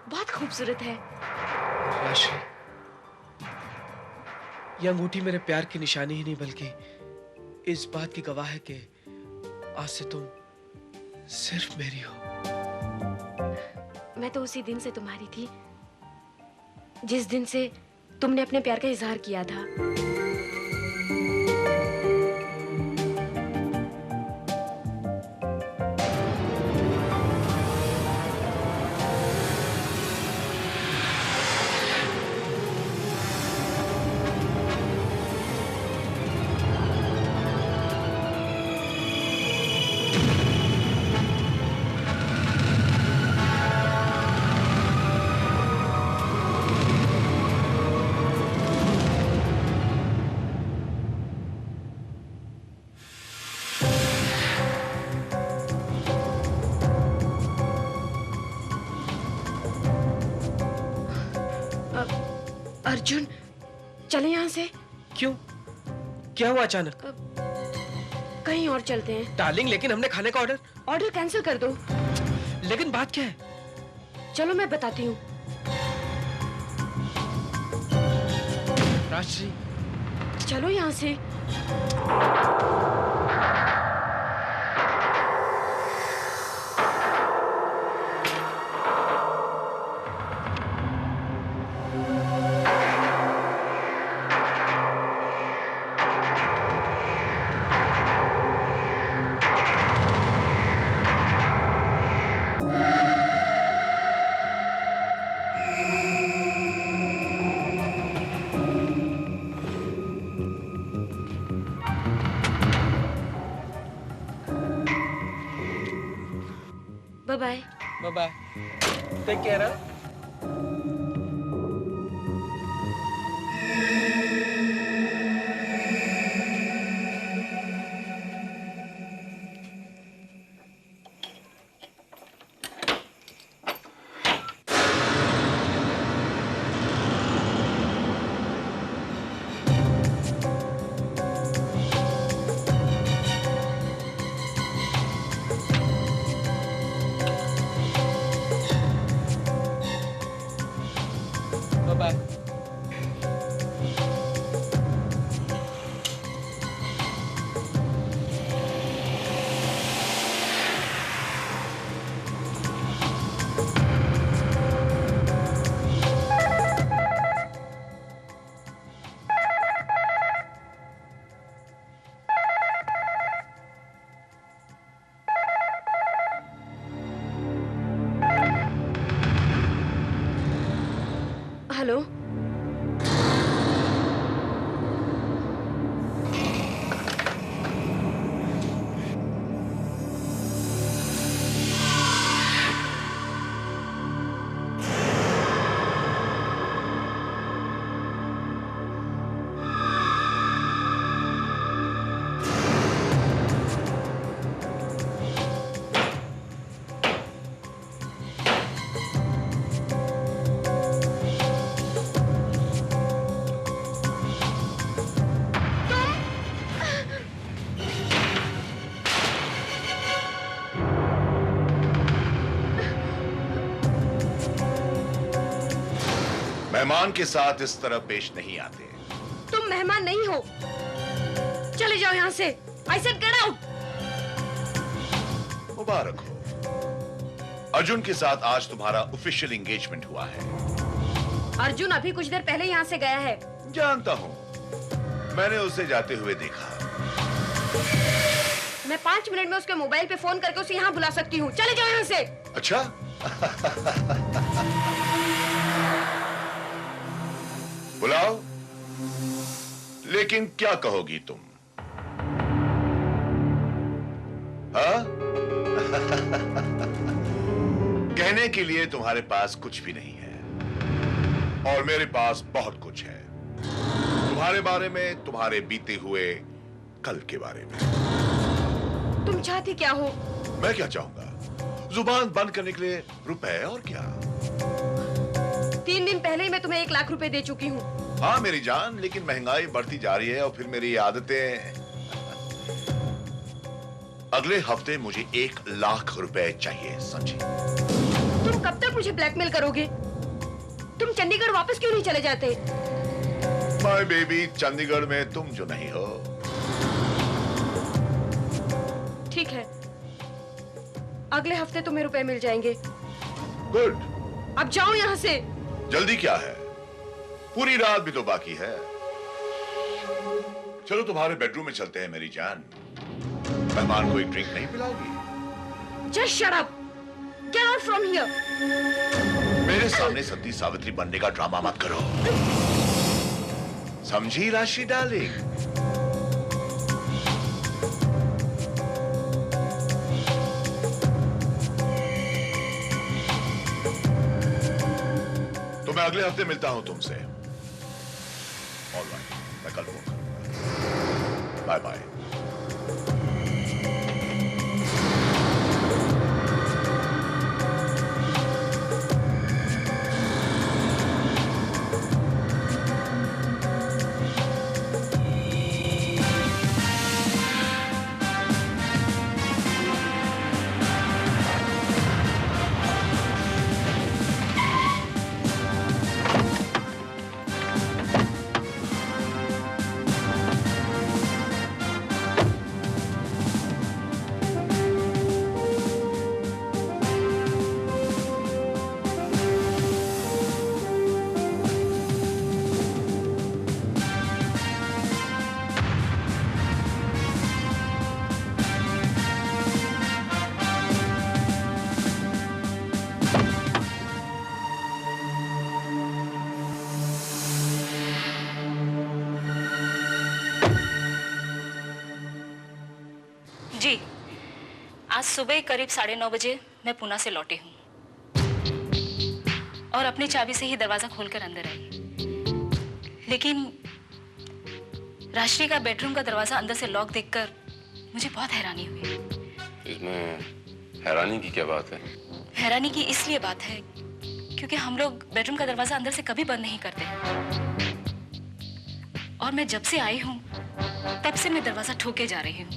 बहुत खूबसूरत है। राशि, ये अंगूठी मेरे प्यार की निशानी ही नहीं बल्कि इस बात की गवाह है कि आज से तुम सिर्फ मेरी हो। मैं तो उसी दिन से तुम्हारी थी, जिस दिन से तुमने अपने प्यार का इजहार किया था। अर्जुन, चले यहाँ से। क्यों? क्या हुआ अचानक? कहीं और चलते हैं। डार्लिंग, लेकिन हमने खाने का ऑर्डर कैंसिल कर दो। लेकिन बात क्या है? चलो मैं बताती हूँ। राजश्री, चलो यहाँ से। Bye. Bye bye. Take care. Bye. Hello. मेहमान के साथ इस तरह पेश नहीं आते। तुम मेहमान नहीं हो, चले जाओ यहाँ से। I said get out। मुबारक हो, अर्जुन के साथ आज तुम्हारा ऑफिशियल एंगेजमेंट हुआ है। अर्जुन अभी कुछ देर पहले यहाँ से गया है। जानता हूँ, मैंने उसे जाते हुए देखा। मैं 5 मिनट में उसके मोबाइल पे फोन करके उसे यहाँ बुला सकती हूँ। चले जाओ यहाँ से। अच्छा। बुलाओ, लेकिन क्या कहोगी तुम? हाँ? कहने के लिए तुम्हारे पास कुछ भी नहीं है, और मेरे पास बहुत कुछ है। तुम्हारे बारे में, तुम्हारे बीते हुए कल के बारे में। तुम चाहती क्या हो? मैं क्या चाहूंगा? जुबान बंद करने के लिए रुपए, और क्या। 3 दिन पहले ही मैं तुम्हें 1 लाख रुपए दे चुकी हूँ। हाँ मेरी जान, लेकिन महंगाई बढ़ती जा रही है और फिर मेरी आदतें। अगले हफ्ते मुझे 1 लाख रुपए चाहिए, समझी? तुम कब तक मुझे ब्लैकमेल करोगे? तुम चंडीगढ़ वापस क्यों नहीं चले जाते? माय बेबी, चंडीगढ़ में तुम जो नहीं हो। ठीक है, अगले हफ्ते तुम्हें रुपए मिल जाएंगे। गुड। अब जाओ यहाँ से। जल्दी क्या है? पूरी रात भी तो बाकी है। चलो तुम्हारे बेडरूम में चलते हैं मेरी जान। मेहमान को एक ड्रिंक नहीं पिलाओगी? Just shut up. Get out from here. मेरे सामने सती सावित्री बनने का ड्रामा मत करो, समझी राशि डार्लिंग? तो मैं अगले हफ्ते मिलता हूं तुमसे। ऑलराइट, मैं कल फोन करूंगा। Bye bye. आज सुबह करीब 9:30 बजे मैं पुणे से लौटी हूँ और अपनी चाबी से ही दरवाजा खोलकर अंदर आई। लेकिन राष्ट्री का बेडरूम का दरवाजा अंदर से लॉक देखकर मुझे बहुत हैरानी हुई। इसमें हैरानी की क्या बात है? हैरानी की इसलिए बात है क्योंकि हम लोग बेडरूम का दरवाजा अंदर से कभी बंद नहीं करते और मैं जब से आई हूँ तब से मैं दरवाजा ठोके जा रही हूँ,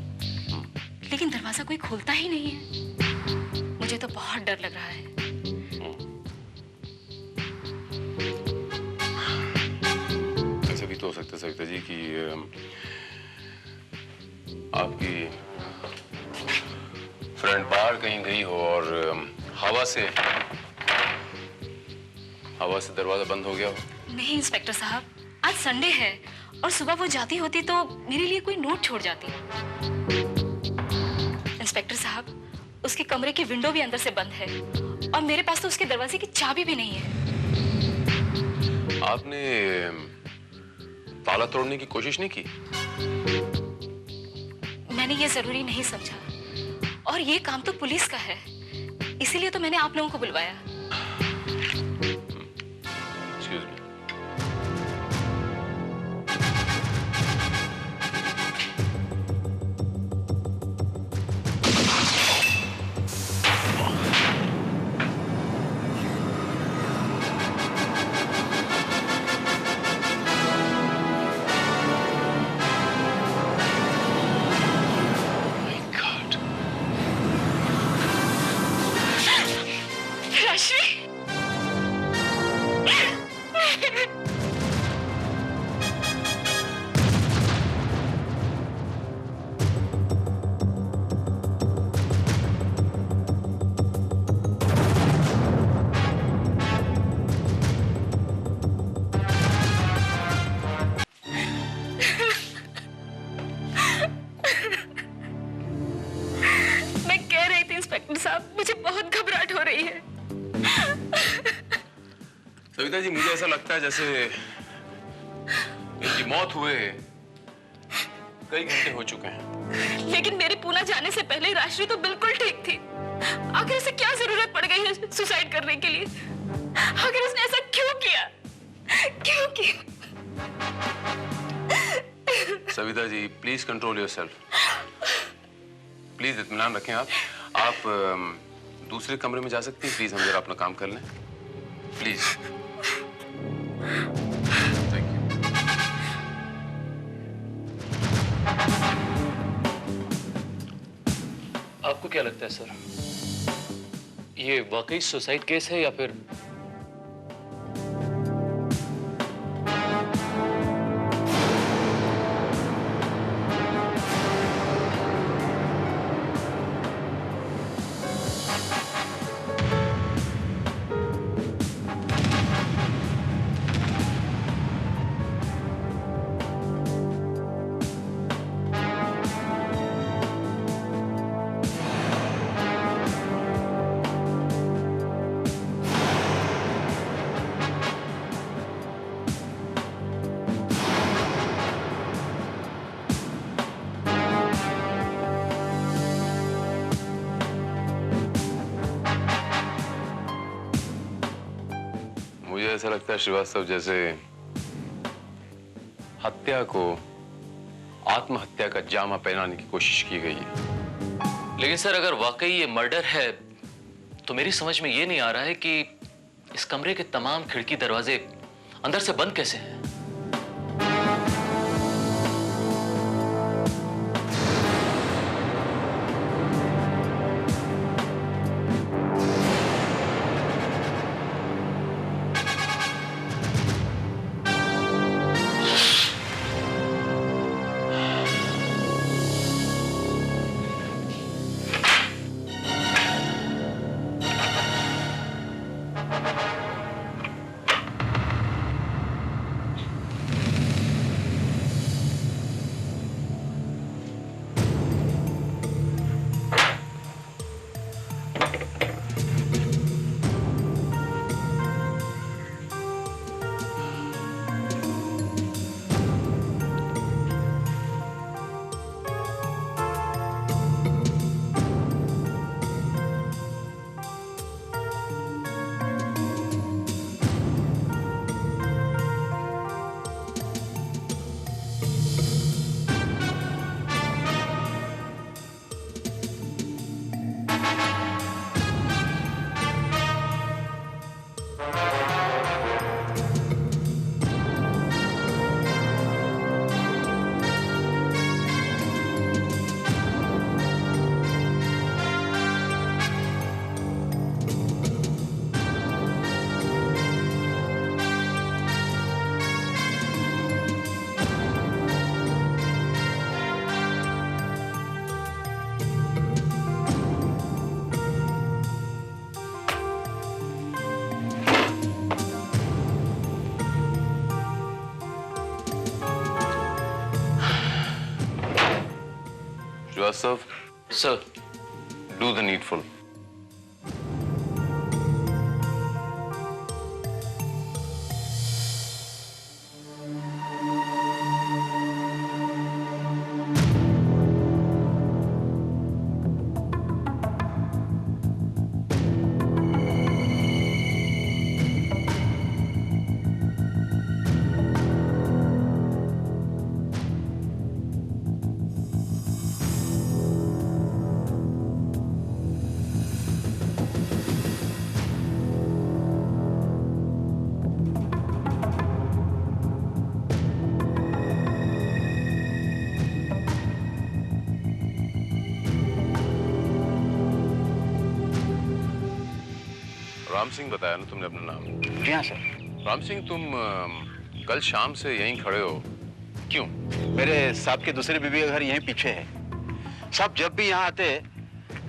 लेकिन दरवाजा कोई खोलता ही नहीं है। मुझे तो बहुत डर लग रहा है। ऐसा भी तो हो सकता है सविता जी कि आपकी फ्रेंड बाहर कहीं गई हो और हवा से दरवाजा बंद हो गया हो। नहीं इंस्पेक्टर साहब, आज संडे है और सुबह वो जाती होती तो मेरे लिए कोई नोट छोड़ जाती। इंस्पेक्टर साहब, उसके कमरे की विंडो भी अंदर से बंद है और मेरे पास तो उसके दरवाजे की चाबी भी नहीं है। आपने ताला तोड़ने की कोशिश नहीं की? मैंने ये जरूरी नहीं समझा और ये काम तो पुलिस का है, इसीलिए तो मैंने आप लोगों को बुलवाया। Excuse me. सविता जी, मुझे ऐसा लगता है जैसे इनकी मौत हुए कई घंटे हो चुके हैं। लेकिन मेरे पुणे जाने से पहले राष्ट्री तो बिल्कुल ठीक थी। आखिर उसे क्या जरूरत पड़ गई है सुसाइड करने के लिए? आखिर उसने ऐसा क्यों किया? क्यों किया? Savita ji, please control yourself. Please इत्मीनान रखें। आप दूसरे कमरे में जा सकती हैं? प्लीज हम जरा अपना काम कर लें, प्लीज। Thank you. आपको क्या लगता है सर, ये वाकई सुसाइड केस है या फिर? मुझे ऐसा लगता है श्रीवास्तव, जैसे हत्या को आत्महत्या का जामा पहनाने की कोशिश की गई है। लेकिन सर, अगर वाकई ये मर्डर है तो मेरी समझ में ये नहीं आ रहा है कि इस कमरे के तमाम खिड़की दरवाजे अंदर से बंद कैसे हैं। Shrivastava, Sir. do the needful. Ram Singh बताया ना तुमने अपना नाम? जी हाँ सर। राम सिंह, तुम कल शाम से यहीं खड़े हो, क्यों? मेरे साहब की दूसरी बीवी का घर यहीं पीछे है। साहब जब भी यहाँ आते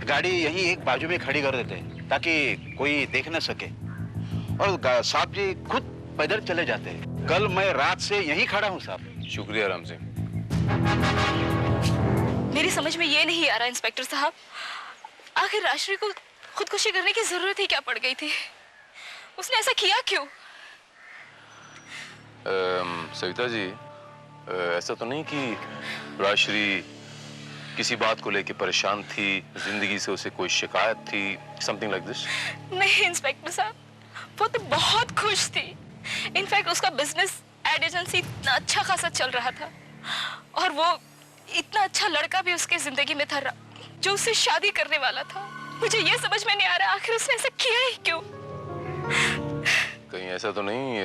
गाड़ी यहीं एक बाजू में खड़ी कर देते ताकि कोई देख न सके, और साहब जी खुद पैदल चले जाते हैं। कल मैं रात से यहीं खड़ा हूँ साहब। शुक्रिया राम सिंह। मेरी समझ में ये नहीं आ रहा इंस्पेक्टर साहब, आखिर राजश्री को खुदकुशी करने की जरूरत ही क्या पड़ गई थी? उसने ऐसा किया क्यों? सविता जी, ऐसा तो नहीं कि राजश्री किसी बात को लेकर परेशान थी, जिंदगी से उसे कोई शिकायत थी, समथिंग लाइक दिस? नहीं इंस्पेक्टर साहब, वो तो बहुत खुश थी। इनफैक्ट उसका बिजनेस एड एजेंसी इतना अच्छा खासा चल रहा था, और वो इतना अच्छा लड़का भी उसके जिंदगी में था जो उससे शादी करने वाला था। मुझे ये समझ में नहीं आ रहा आखिर उसने ऐसा किया ही क्यों? कहीं ऐसा तो नहीं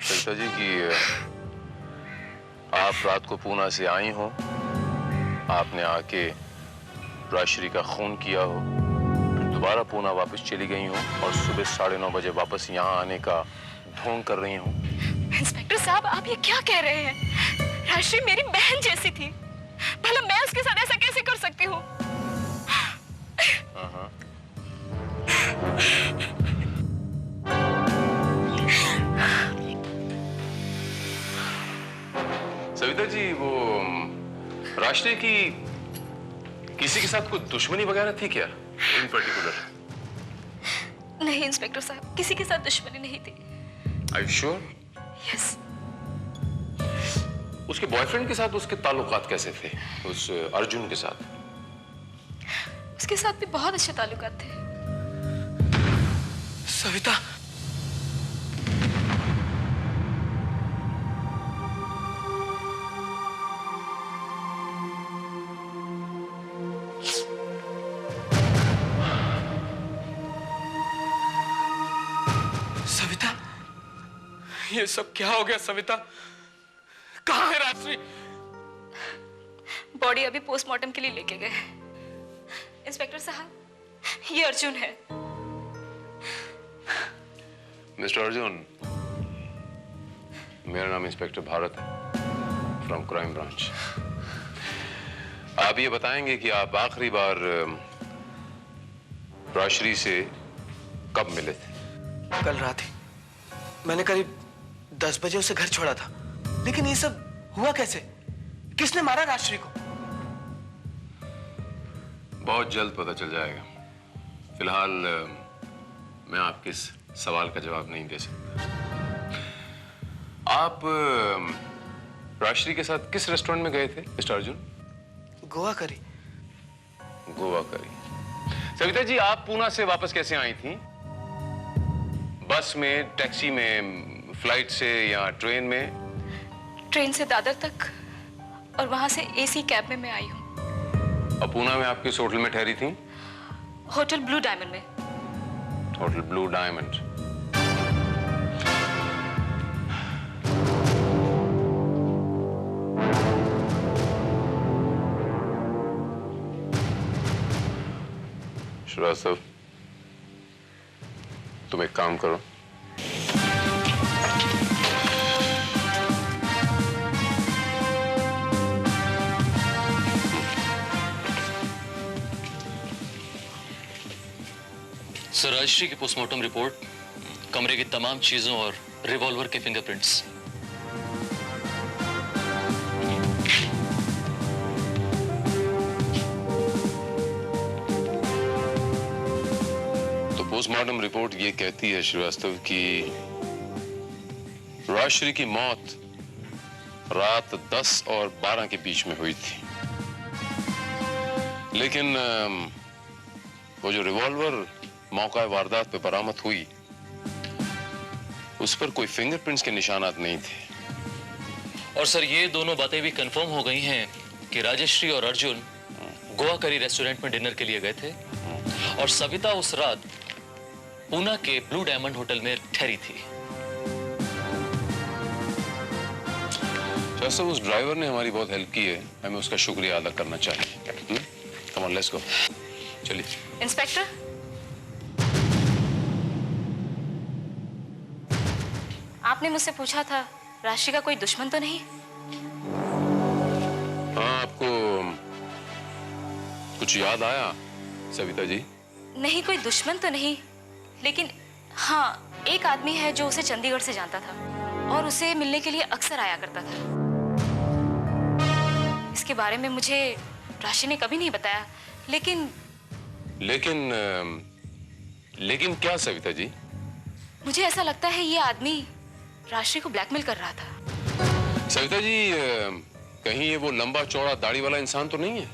सविता जी कि आप रात को पूना से आई हो, आपने आके राजश्री का खून किया हो, फिर दोबारा पूना वापस चली गई हो और सुबह 9:30 बजे वापस यहाँ आने का ढोंग कर रही हो? इंस्पेक्टर साहब, आप ये क्या कह रहे हैं? राजश्री मेरी बहन जैसी थी, भला मैं उसके साथ ऐसा कैसे कर सकती हूँ? सविता जी, वो राजश्री की किसी के साथ कोई दुश्मनी वगैरह थी क्या इन पर्टिकुलर? नहीं इंस्पेक्टर साहब, किसी के साथ दुश्मनी नहीं थी। Are you sure? यस। उसके बॉयफ्रेंड के साथ उसके ताल्लुकात कैसे थे, उस अर्जुन के साथ? उसके साथ भी बहुत अच्छे ताल्लुकात थे। सविता, सविता, ये सब क्या हो गया? सविता, कहाँ है राजश्री? बॉडी अभी पोस्टमार्टम के लिए लेके गए। इंस्पेक्टर साहब, ये अर्जुन है। मिस्टर अर्जुन, मेरा नाम इंस्पेक्टर भारत है, फ्रॉम क्राइम ब्रांच। आप ये बताएंगे कि आप आखिरी बार राजश्री से कब मिले थे? कल रात ही। मैंने करीब 10 बजे उसे घर छोड़ा था, लेकिन ये सब हुआ कैसे? किसने मारा राजश्री को? बहुत जल्द पता चल जाएगा। फिलहाल मैं आपके इस सवाल का जवाब नहीं दे सकता। आप राजश्री के साथ किस रेस्टोरेंट में गए थे मिस्टर अर्जुन? गोवा करी। गोवा करी। सविता जी, आप पूना से वापस कैसे आई थी? बस में, टैक्सी में, फ्लाइट से या ट्रेन में? ट्रेन से दादर तक और वहां से एसी कैब में मैं आई हूँ। और पूना में आप किस होटल में ठहरी थी? होटल ब्लू डायमंड में। Hotel blue diamond. श्रीवास्तव, तुम एक काम करो, सर, राजश्री की पोस्टमार्टम रिपोर्ट, कमरे की तमाम चीजों और रिवॉल्वर के फिंगरप्रिंट्स। पोस्टमार्टम रिपोर्ट ये कहती है श्रीवास्तव कि राजश्री की मौत रात 10 और 12 के बीच में हुई थी। लेकिन वो जो रिवॉल्वर मौका वारदात पे बरामद हुई, उस पर कोई फिंगरप्रिंट्स के निशानात नहीं थे। और सर ये दोनों बातें भी कंफर्म हो गई हैं कि राजश्री और अर्जुन गोवा करी रेस्टोरेंट में डिनर के लिए गए थे और सविता उस रात पूना के ब्लू डायमंड होटल में ठहरी थी। जैसे उस ड्राइवर ने हमारी बहुत हेल्प की है, हमें उसका शुक्रिया अदा करना चाहिए। Come on, let's go. चलिए। इंस्पेक्टर, आपने मुझसे पूछा था राशि का कोई दुश्मन तो नहीं? हाँ, आपको कुछ याद आया सविता जी? नहीं, कोई दुश्मन तो नहीं, लेकिन हाँ, एक आदमी है जो उसे चंडीगढ़ से जानता था और उसे मिलने के लिए अक्सर आया करता था। इसके बारे में मुझे राशि ने कभी नहीं बताया, लेकिन क्या सविता जी? मुझे ऐसा लगता है ये आदमी राशि को ब्लैकमेल कर रहा था। सविता जी, कहीं ये वो लंबा चौड़ा दाढ़ी वाला इंसान तो नहीं है?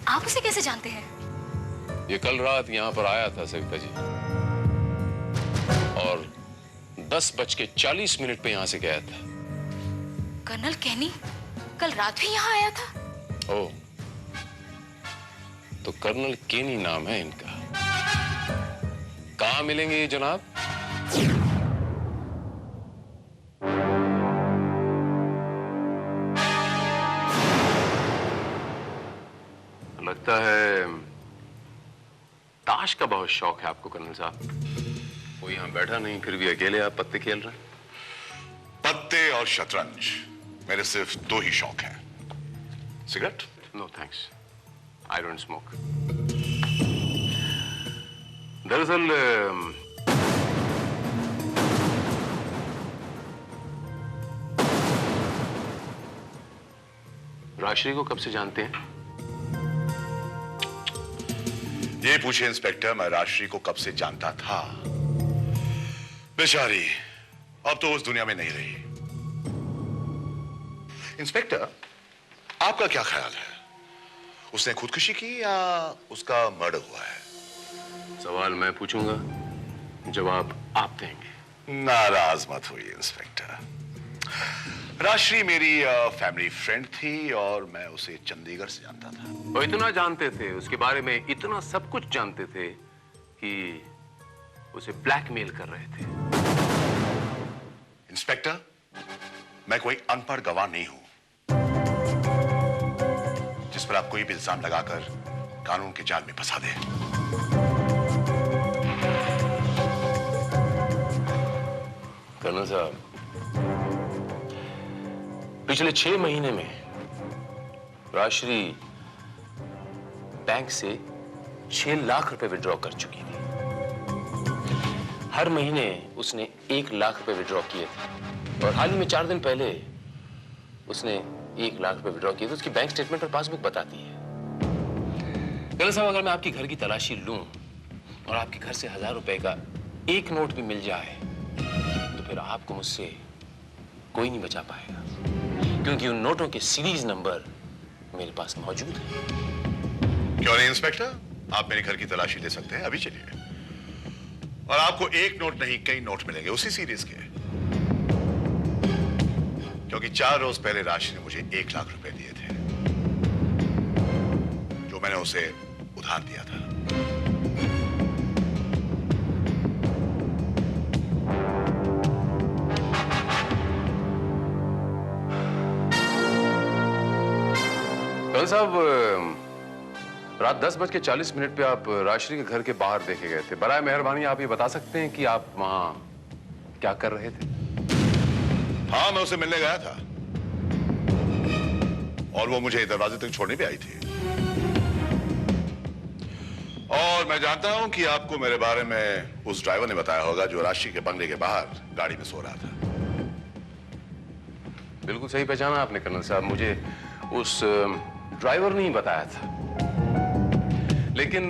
आप उसे कैसे जानते हैं? ये कल रात यहाँ पर आया था सविता जी, और 10:40 पे यहाँ से गया था। कर्नल कैनी कल रात भी यहाँ आया था? ओह, तो कर्नल केनी नाम है इनका। कहाँ मिलेंगे ये जनाब? लगता है ताश का बहुत शौक है आपको कर्नल साहब। वो यहाँ बैठा नहीं, फिर भी अकेले आप पत्ते खेल रहे हैं। पत्ते और शतरंज मेरे सिर्फ 2 ही शौक हैं। Cigarette? No thanks, I don't smoke. दरअसल राशि को कब से जानते हैं? ये पूछे इंस्पेक्टर, मैं राजश्री को कब से जानता था। बेचारी अब तो उस दुनिया में नहीं रही। इंस्पेक्टर, आपका क्या ख्याल है? उसने खुदकुशी की या उसका मर्डर हुआ है? सवाल मैं पूछूंगा, जवाब आप देंगे। नाराज मत होइए इंस्पेक्टर। राजश्री मेरी फैमिली फ्रेंड थी और मैं उसे चंडीगढ़ से जानता था। वो इतना जानते थे, उसके बारे में इतना सब कुछ जानते थे कि उसे ब्लैकमेल कर रहे थे। इंस्पेक्टर, मैं कोई अनपढ़ गवाह नहीं हूं जिस पर आप कोई भी इल्जाम लगाकर कानून के जाल में फंसा दे। कर्नल साहब, पिछले 6 महीने में राजश्री बैंक से 6 लाख रुपए विड्रॉ कर चुकी थी। हर महीने उसने 1 लाख रुपए विड्रॉ किए थे और हाल ही में 4 दिन पहले उसने 1 लाख रुपए विड्रॉ किए थे। उसकी बैंक स्टेटमेंट और पासबुक बताती है। कर्नल साहब, अगर मैं आपकी घर की तलाशी लूं और आपके घर से 1000 रुपए का एक नोट भी मिल जाए तो फिर आपको मुझसे कोई नहीं बचा पाएगा, क्योंकि उन नोटों के सीरीज नंबर मेरे पास मौजूद है। क्यों नहीं इंस्पेक्टर, आप मेरे घर की तलाशी ले सकते हैं। अभी चलिए, और आपको एक नोट नहीं कई नोट मिलेंगे उसी सीरीज के, क्योंकि 4 रोज पहले राशि ने मुझे 1 लाख रुपए दिए थे जो मैंने उसे उधार दिया था। कर्नल साहब, रात 10:40 पे आप राजश्री के घर के बाहर देखे गए थे। बराए मेहरबानी आप ये बता सकते हैं कि आप वहां क्या कर रहे थे? हाँ, मैं उसे मिलने गया था और वो मुझे दरवाजे तक छोड़ने भी आई थी। और मैं जानता हूं कि आपको मेरे बारे में उस ड्राइवर ने बताया होगा जो राशि के बंगले के बाहर गाड़ी में सो रहा था। बिल्कुल सही पहचाना आपने कर्नल साहब। मुझे उस ड्राइवर ने ही बताया था, लेकिन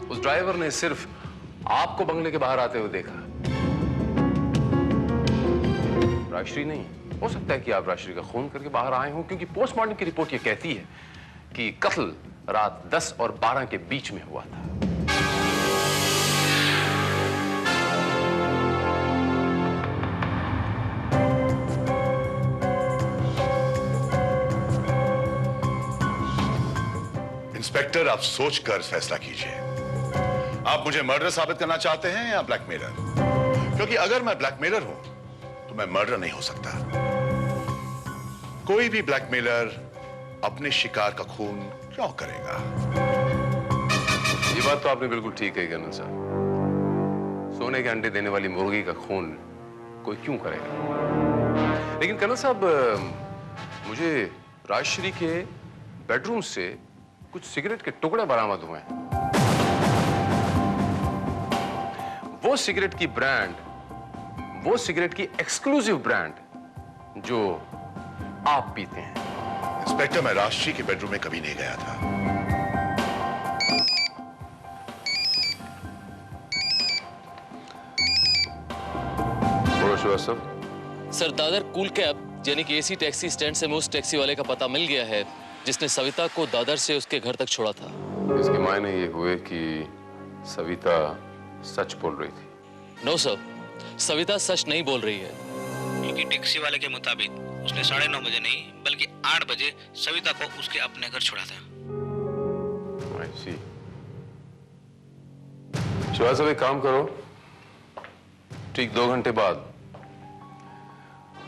उस ड्राइवर ने सिर्फ आपको बंगले के बाहर आते हुए देखा। राजश्री नहीं, हो सकता है कि आप राजश्री का खून करके बाहर आए हों, क्योंकि पोस्टमार्टम की रिपोर्ट ये कहती है कि कत्ल रात 10 और 12 के बीच में हुआ था। इंस्पेक्टर, आप सोचकर फैसला कीजिए। आप मुझे मर्डर साबित करना चाहते हैं या ब्लैकमेलर? क्योंकि अगर मैं ब्लैकमेलर हूं तो मैं मर्डर नहीं हो सकता। कोई भी ब्लैकमेलर अपने शिकार का खून क्यों करेगा? ये बात तो आपने बिल्कुल ठीक कही कर्नल साहब। सोने के अंडे देने वाली मुर्गी का खून कोई क्यों करेगा? लेकिन कर्नल साहब, मुझे राजश्री के बेडरूम से कुछ सिगरेट के टुकड़े बरामद हुए हैं। वो सिगरेट की ब्रांड, वो सिगरेट की एक्सक्लूसिव ब्रांड जो आप पीते हैं। इंस्पेक्टर, मैं राजश्री के बेडरूम में कभी नहीं गया था। बोलो Srivastava. Sir, Dadar cool cab यानी कि एसी टैक्सी स्टैंड से उस टैक्सी वाले का पता मिल गया है जिसने सविता को दादर से उसके घर तक छोड़ा था। इसके मायने ये हुए कि सविता सच बोल रही थी। नो सर, सविता सच नहीं बोल रही है। क्योंकि टैक्सी वाले के मुताबिक उसने 9:30 बजे नहीं बल्कि 8 बजे सविता को उसके अपने घर छोड़ा था। श्रीवास्तव, एक काम करो, ठीक 2 घंटे बाद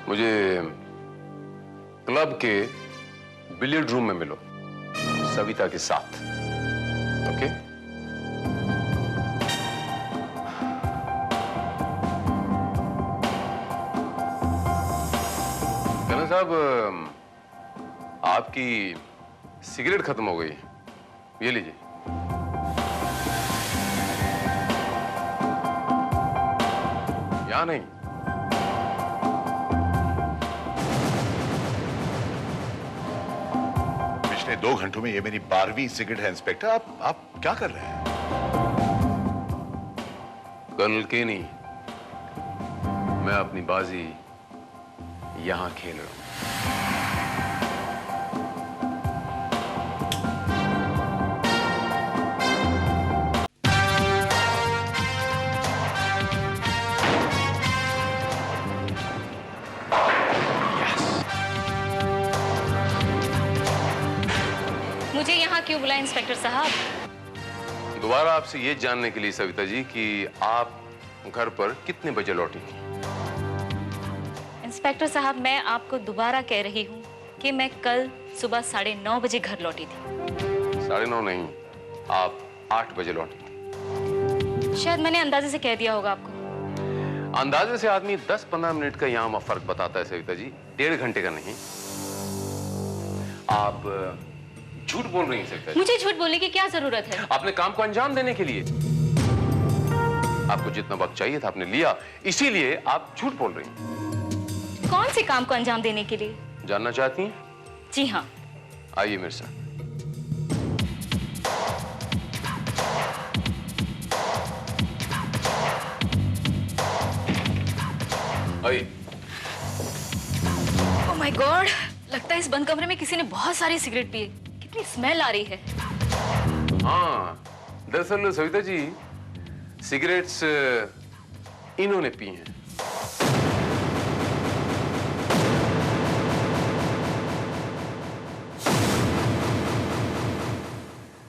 मुझे क्लब के बिलियर्ड रूम में मिलो सविता के साथ। ओके? कर्नल साहब, आपकी सिगरेट खत्म हो गई, ये लीजिए। यहाँ नहीं। पिछले 2 घंटों में ये मेरी 12वीं सिगरेट है इंस्पेक्टर। आप क्या कर रहे हैं? कर्नल केनी, मैं अपनी बाजी यहां खेल रहा हूं। मुझे यहाँ क्यों बुलाया इंस्पेक्टर साहब? दोबारा आपसे ये जानने के लिए सविता जी कि आप घर पर कितने बजे लौटी थी? इंस्पेक्टर साहब, मैं आपको दोबारा कह रही हूँ कि मैं कल सुबह 9:30 बजे घर लौटी थी। 9:30 नहीं, आप 8 बजे लौटी थी। शायद मैंने अंदाजे से कह दिया होगा आपको। अंदाजे से आदमी 10-15 मिनट का यहाँ फर्क बताता है सविता जी, 1.5 घंटे का नहीं। आप झूठ बोल रही हैं सविता जी। मुझे झूठ बोलने की क्या जरूरत है? अपने काम को अंजाम देने के लिए आपको जितना वक्त चाहिए था आपने लिया, इसीलिए आप झूठ बोल रही हैं। कौन से काम को अंजाम देने के लिए? जानना चाहती हैं? जी हाँ। आइए मेरे साथ। आइए। ओह माय गॉड, लगता है इस बंद कमरे में किसी ने बहुत सारी सिगरेट पी है। कितनी स्मेल आ रही है। हाँ, दरअसल सविता जी, सिगरेट्स इन्होंने पी हैं।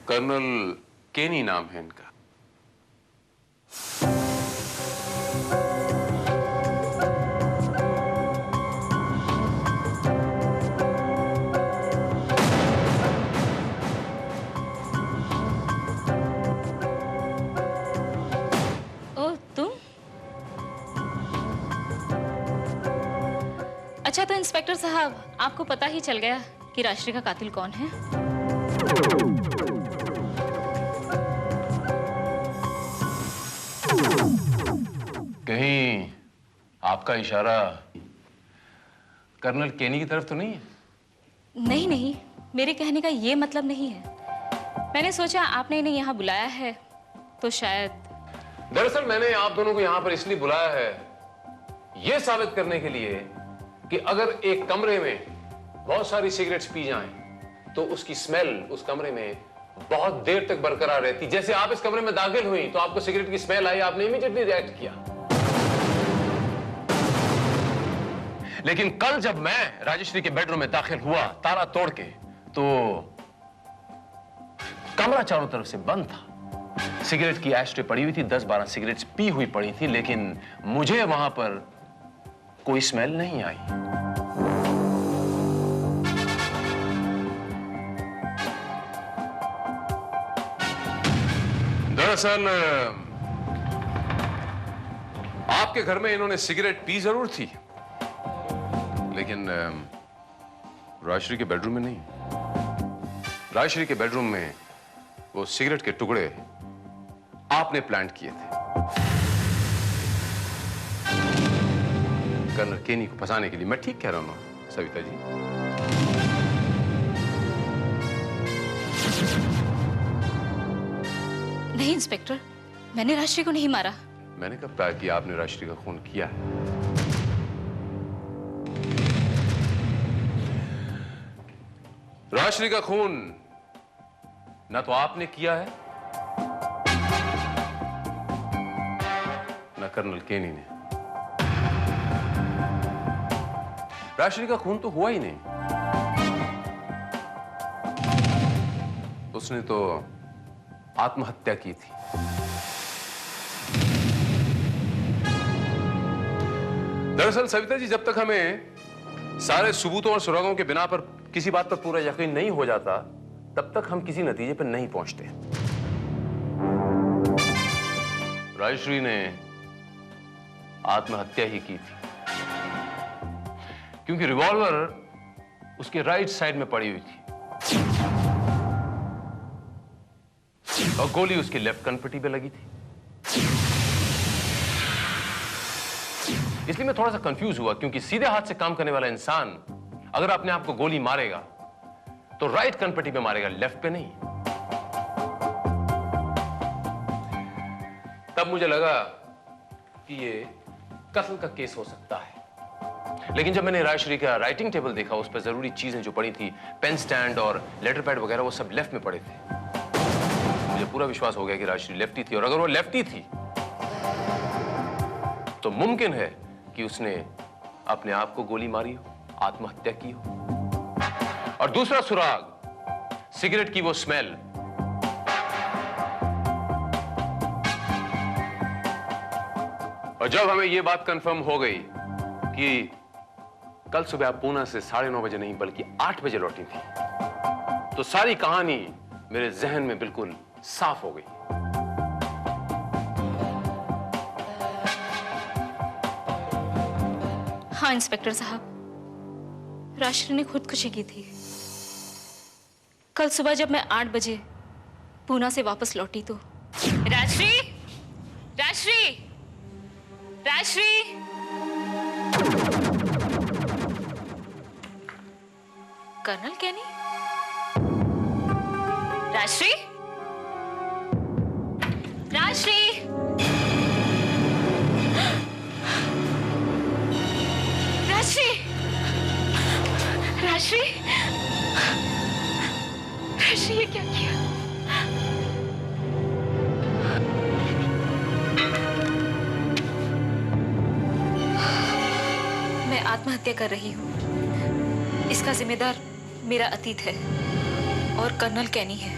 कर्नल केनी नाम है इनका। अच्छा, तो इंस्पेक्टर साहब, आपको पता ही चल गया कि राजश्री का कातिल कौन है? कहीं आपका इशारा कर्नल केनी की तरफ तो नहीं है? नहीं नहीं, मेरे कहने का ये मतलब नहीं है। मैंने सोचा आपने इन्हें यहाँ बुलाया है तो शायद। दरअसल मैंने आप दोनों को यहां पर इसलिए बुलाया है, यह साबित करने के लिए कि अगर एक कमरे में बहुत सारी सिगरेट्स पी जाएं, तो उसकी स्मेल उस कमरे में बहुत देर तक बरकरार रहती। जैसे आप इस कमरे में दाखिल हुई तो आपको सिगरेट की स्मेल आई, आपने इमीडिएटली रिएक्ट किया। लेकिन कल जब मैं राजश्री के बेडरूम में दाखिल हुआ ताला तोड़ के, तो कमरा चारों तरफ से बंद था। सिगरेट की एश ट्रे पड़ी हुई थी, 10-12 सिगरेट्स पी हुई पड़ी थी, लेकिन मुझे वहां पर कोई स्मेल नहीं आई। दरअसल आपके घर में इन्होंने सिगरेट पी जरूर थी, लेकिन राजश्री के बेडरूम में नहीं। राजश्री के बेडरूम में वो सिगरेट के टुकड़े आपने प्लांट किए थे कर्नल केनी को फंसाने के लिए। मैं ठीक कह रहा हूं ना सविता जी? नहीं इंस्पेक्टर, मैंने राजश्री को नहीं मारा। मैंने कब कहा कि आपने राजश्री का खून किया है? राजश्री का खून ना तो आपने किया है ना कर्नल केनी ने। राजश्री का खून तो हुआ ही नहीं, उसने तो आत्महत्या की थी। दरअसल सविता जी, जब तक हमें सारे सबूतों और सुरागों के बिना पर किसी बात पर पूरा यकीन नहीं हो जाता, तब तक हम किसी नतीजे पर नहीं पहुंचते। राजश्री ने आत्महत्या ही की थी, क्योंकि रिवॉल्वर उसके राइट साइड में पड़ी हुई थी और गोली उसकी लेफ्ट कनपट्टी पे लगी थी। इसलिए मैं थोड़ा सा कंफ्यूज हुआ, क्योंकि सीधे हाथ से काम करने वाला इंसान अगर अपने आप को गोली मारेगा तो राइट कनपट्टी पे मारेगा, लेफ्ट पे नहीं। तब मुझे लगा कि ये कत्ल का केस हो सकता है। लेकिन जब मैंने राजश्री का राइटिंग टेबल देखा, उस पर जरूरी चीजें जो पड़ी थी, पेन स्टैंड और लेटर पैड वगैरह, वो सब लेफ्ट में पड़े थे। मुझे पूरा विश्वास हो गया कि राजश्री लेफ्टी थी, और अगर वो लेफ्टी थी तो मुमकिन है कि उसने अपने आप को गोली मारी हो, आत्महत्या की हो। और दूसरा सुराग, सिगरेट की वो स्मेल, और जब हमें यह बात कंफर्म हो गई कि कल सुबह आप पूना से 9:30 बजे नहीं बल्कि 8 बजे लौटी थी, तो सारी कहानी मेरे जहन में बिल्कुल साफ हो गई। हाँ इंस्पेक्टर साहब, राजश्री ने खुदकुशी की थी। कल सुबह जब मैं 8 बजे पूना से वापस लौटी तो राजश्री, राजश्री, राजश्री, कर्नल केनी, राजश्री, राजश्री, राजश्री, राजश्री, राजश्री, ये क्या किया? मैं आत्महत्या कर रही हूँ। इसका जिम्मेदार मेरा अतीत है और कर्नल केनी है।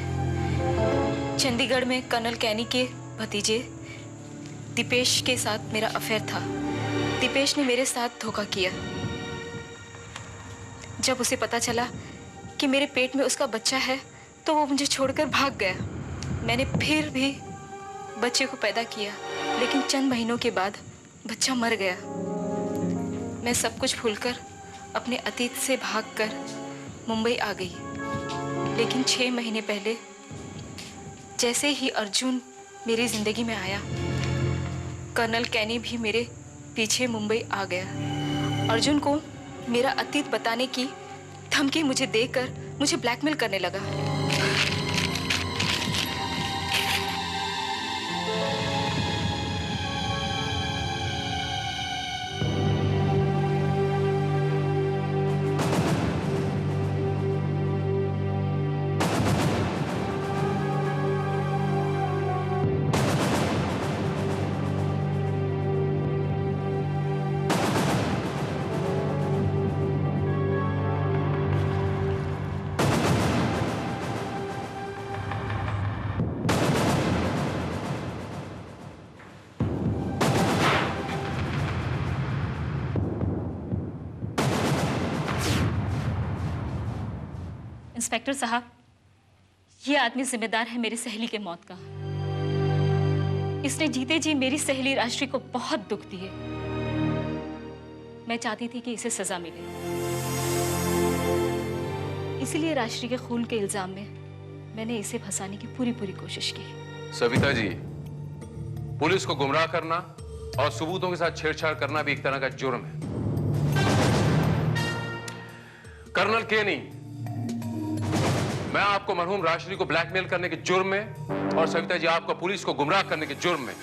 चंडीगढ़ में कर्नल केनी के भतीजे दीपेश के साथ मेरा अफेयर था। दीपेश ने मेरे साथ धोखा किया। जब उसे पता चला कि मेरे पेट में उसका बच्चा है तो वो मुझे छोड़कर भाग गया। मैंने फिर भी बच्चे को पैदा किया, लेकिन चंद महीनों के बाद बच्चा मर गया। मैं सब कुछ भूलकर अपने अतीत से भागकर मुंबई आ गई। लेकिन 6 महीने पहले जैसे ही अर्जुन मेरी जिंदगी में आया, कर्नल केनी भी मेरे पीछे मुंबई आ गया। अर्जुन को मेरा अतीत बताने की धमकी मुझे देकर मुझे ब्लैकमेल करने लगा। इंस्पेक्टर साहब, ये आदमी जिम्मेदार है मेरी सहेली के मौत का। इसने जीते जी मेरी सहेली राजश्री को बहुत दुख दिए। मैं चाहती थी कि इसे सजा मिले, इसलिए राजश्री के खून के इल्जाम में मैंने इसे फंसाने की पूरी कोशिश की। सविता जी, पुलिस को गुमराह करना और सबूतों के साथ छेड़छाड़ करना भी एक तरह का जुर्म है। कर्नल केनी, मैं आपको मरहूम राजश्री को ब्लैकमेल करने के जुर्म में और सविता जी आपको पुलिस को गुमराह करने के जुर्म में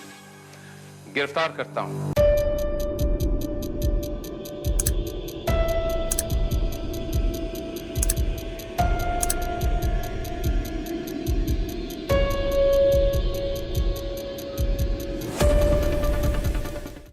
गिरफ्तार करता हूं।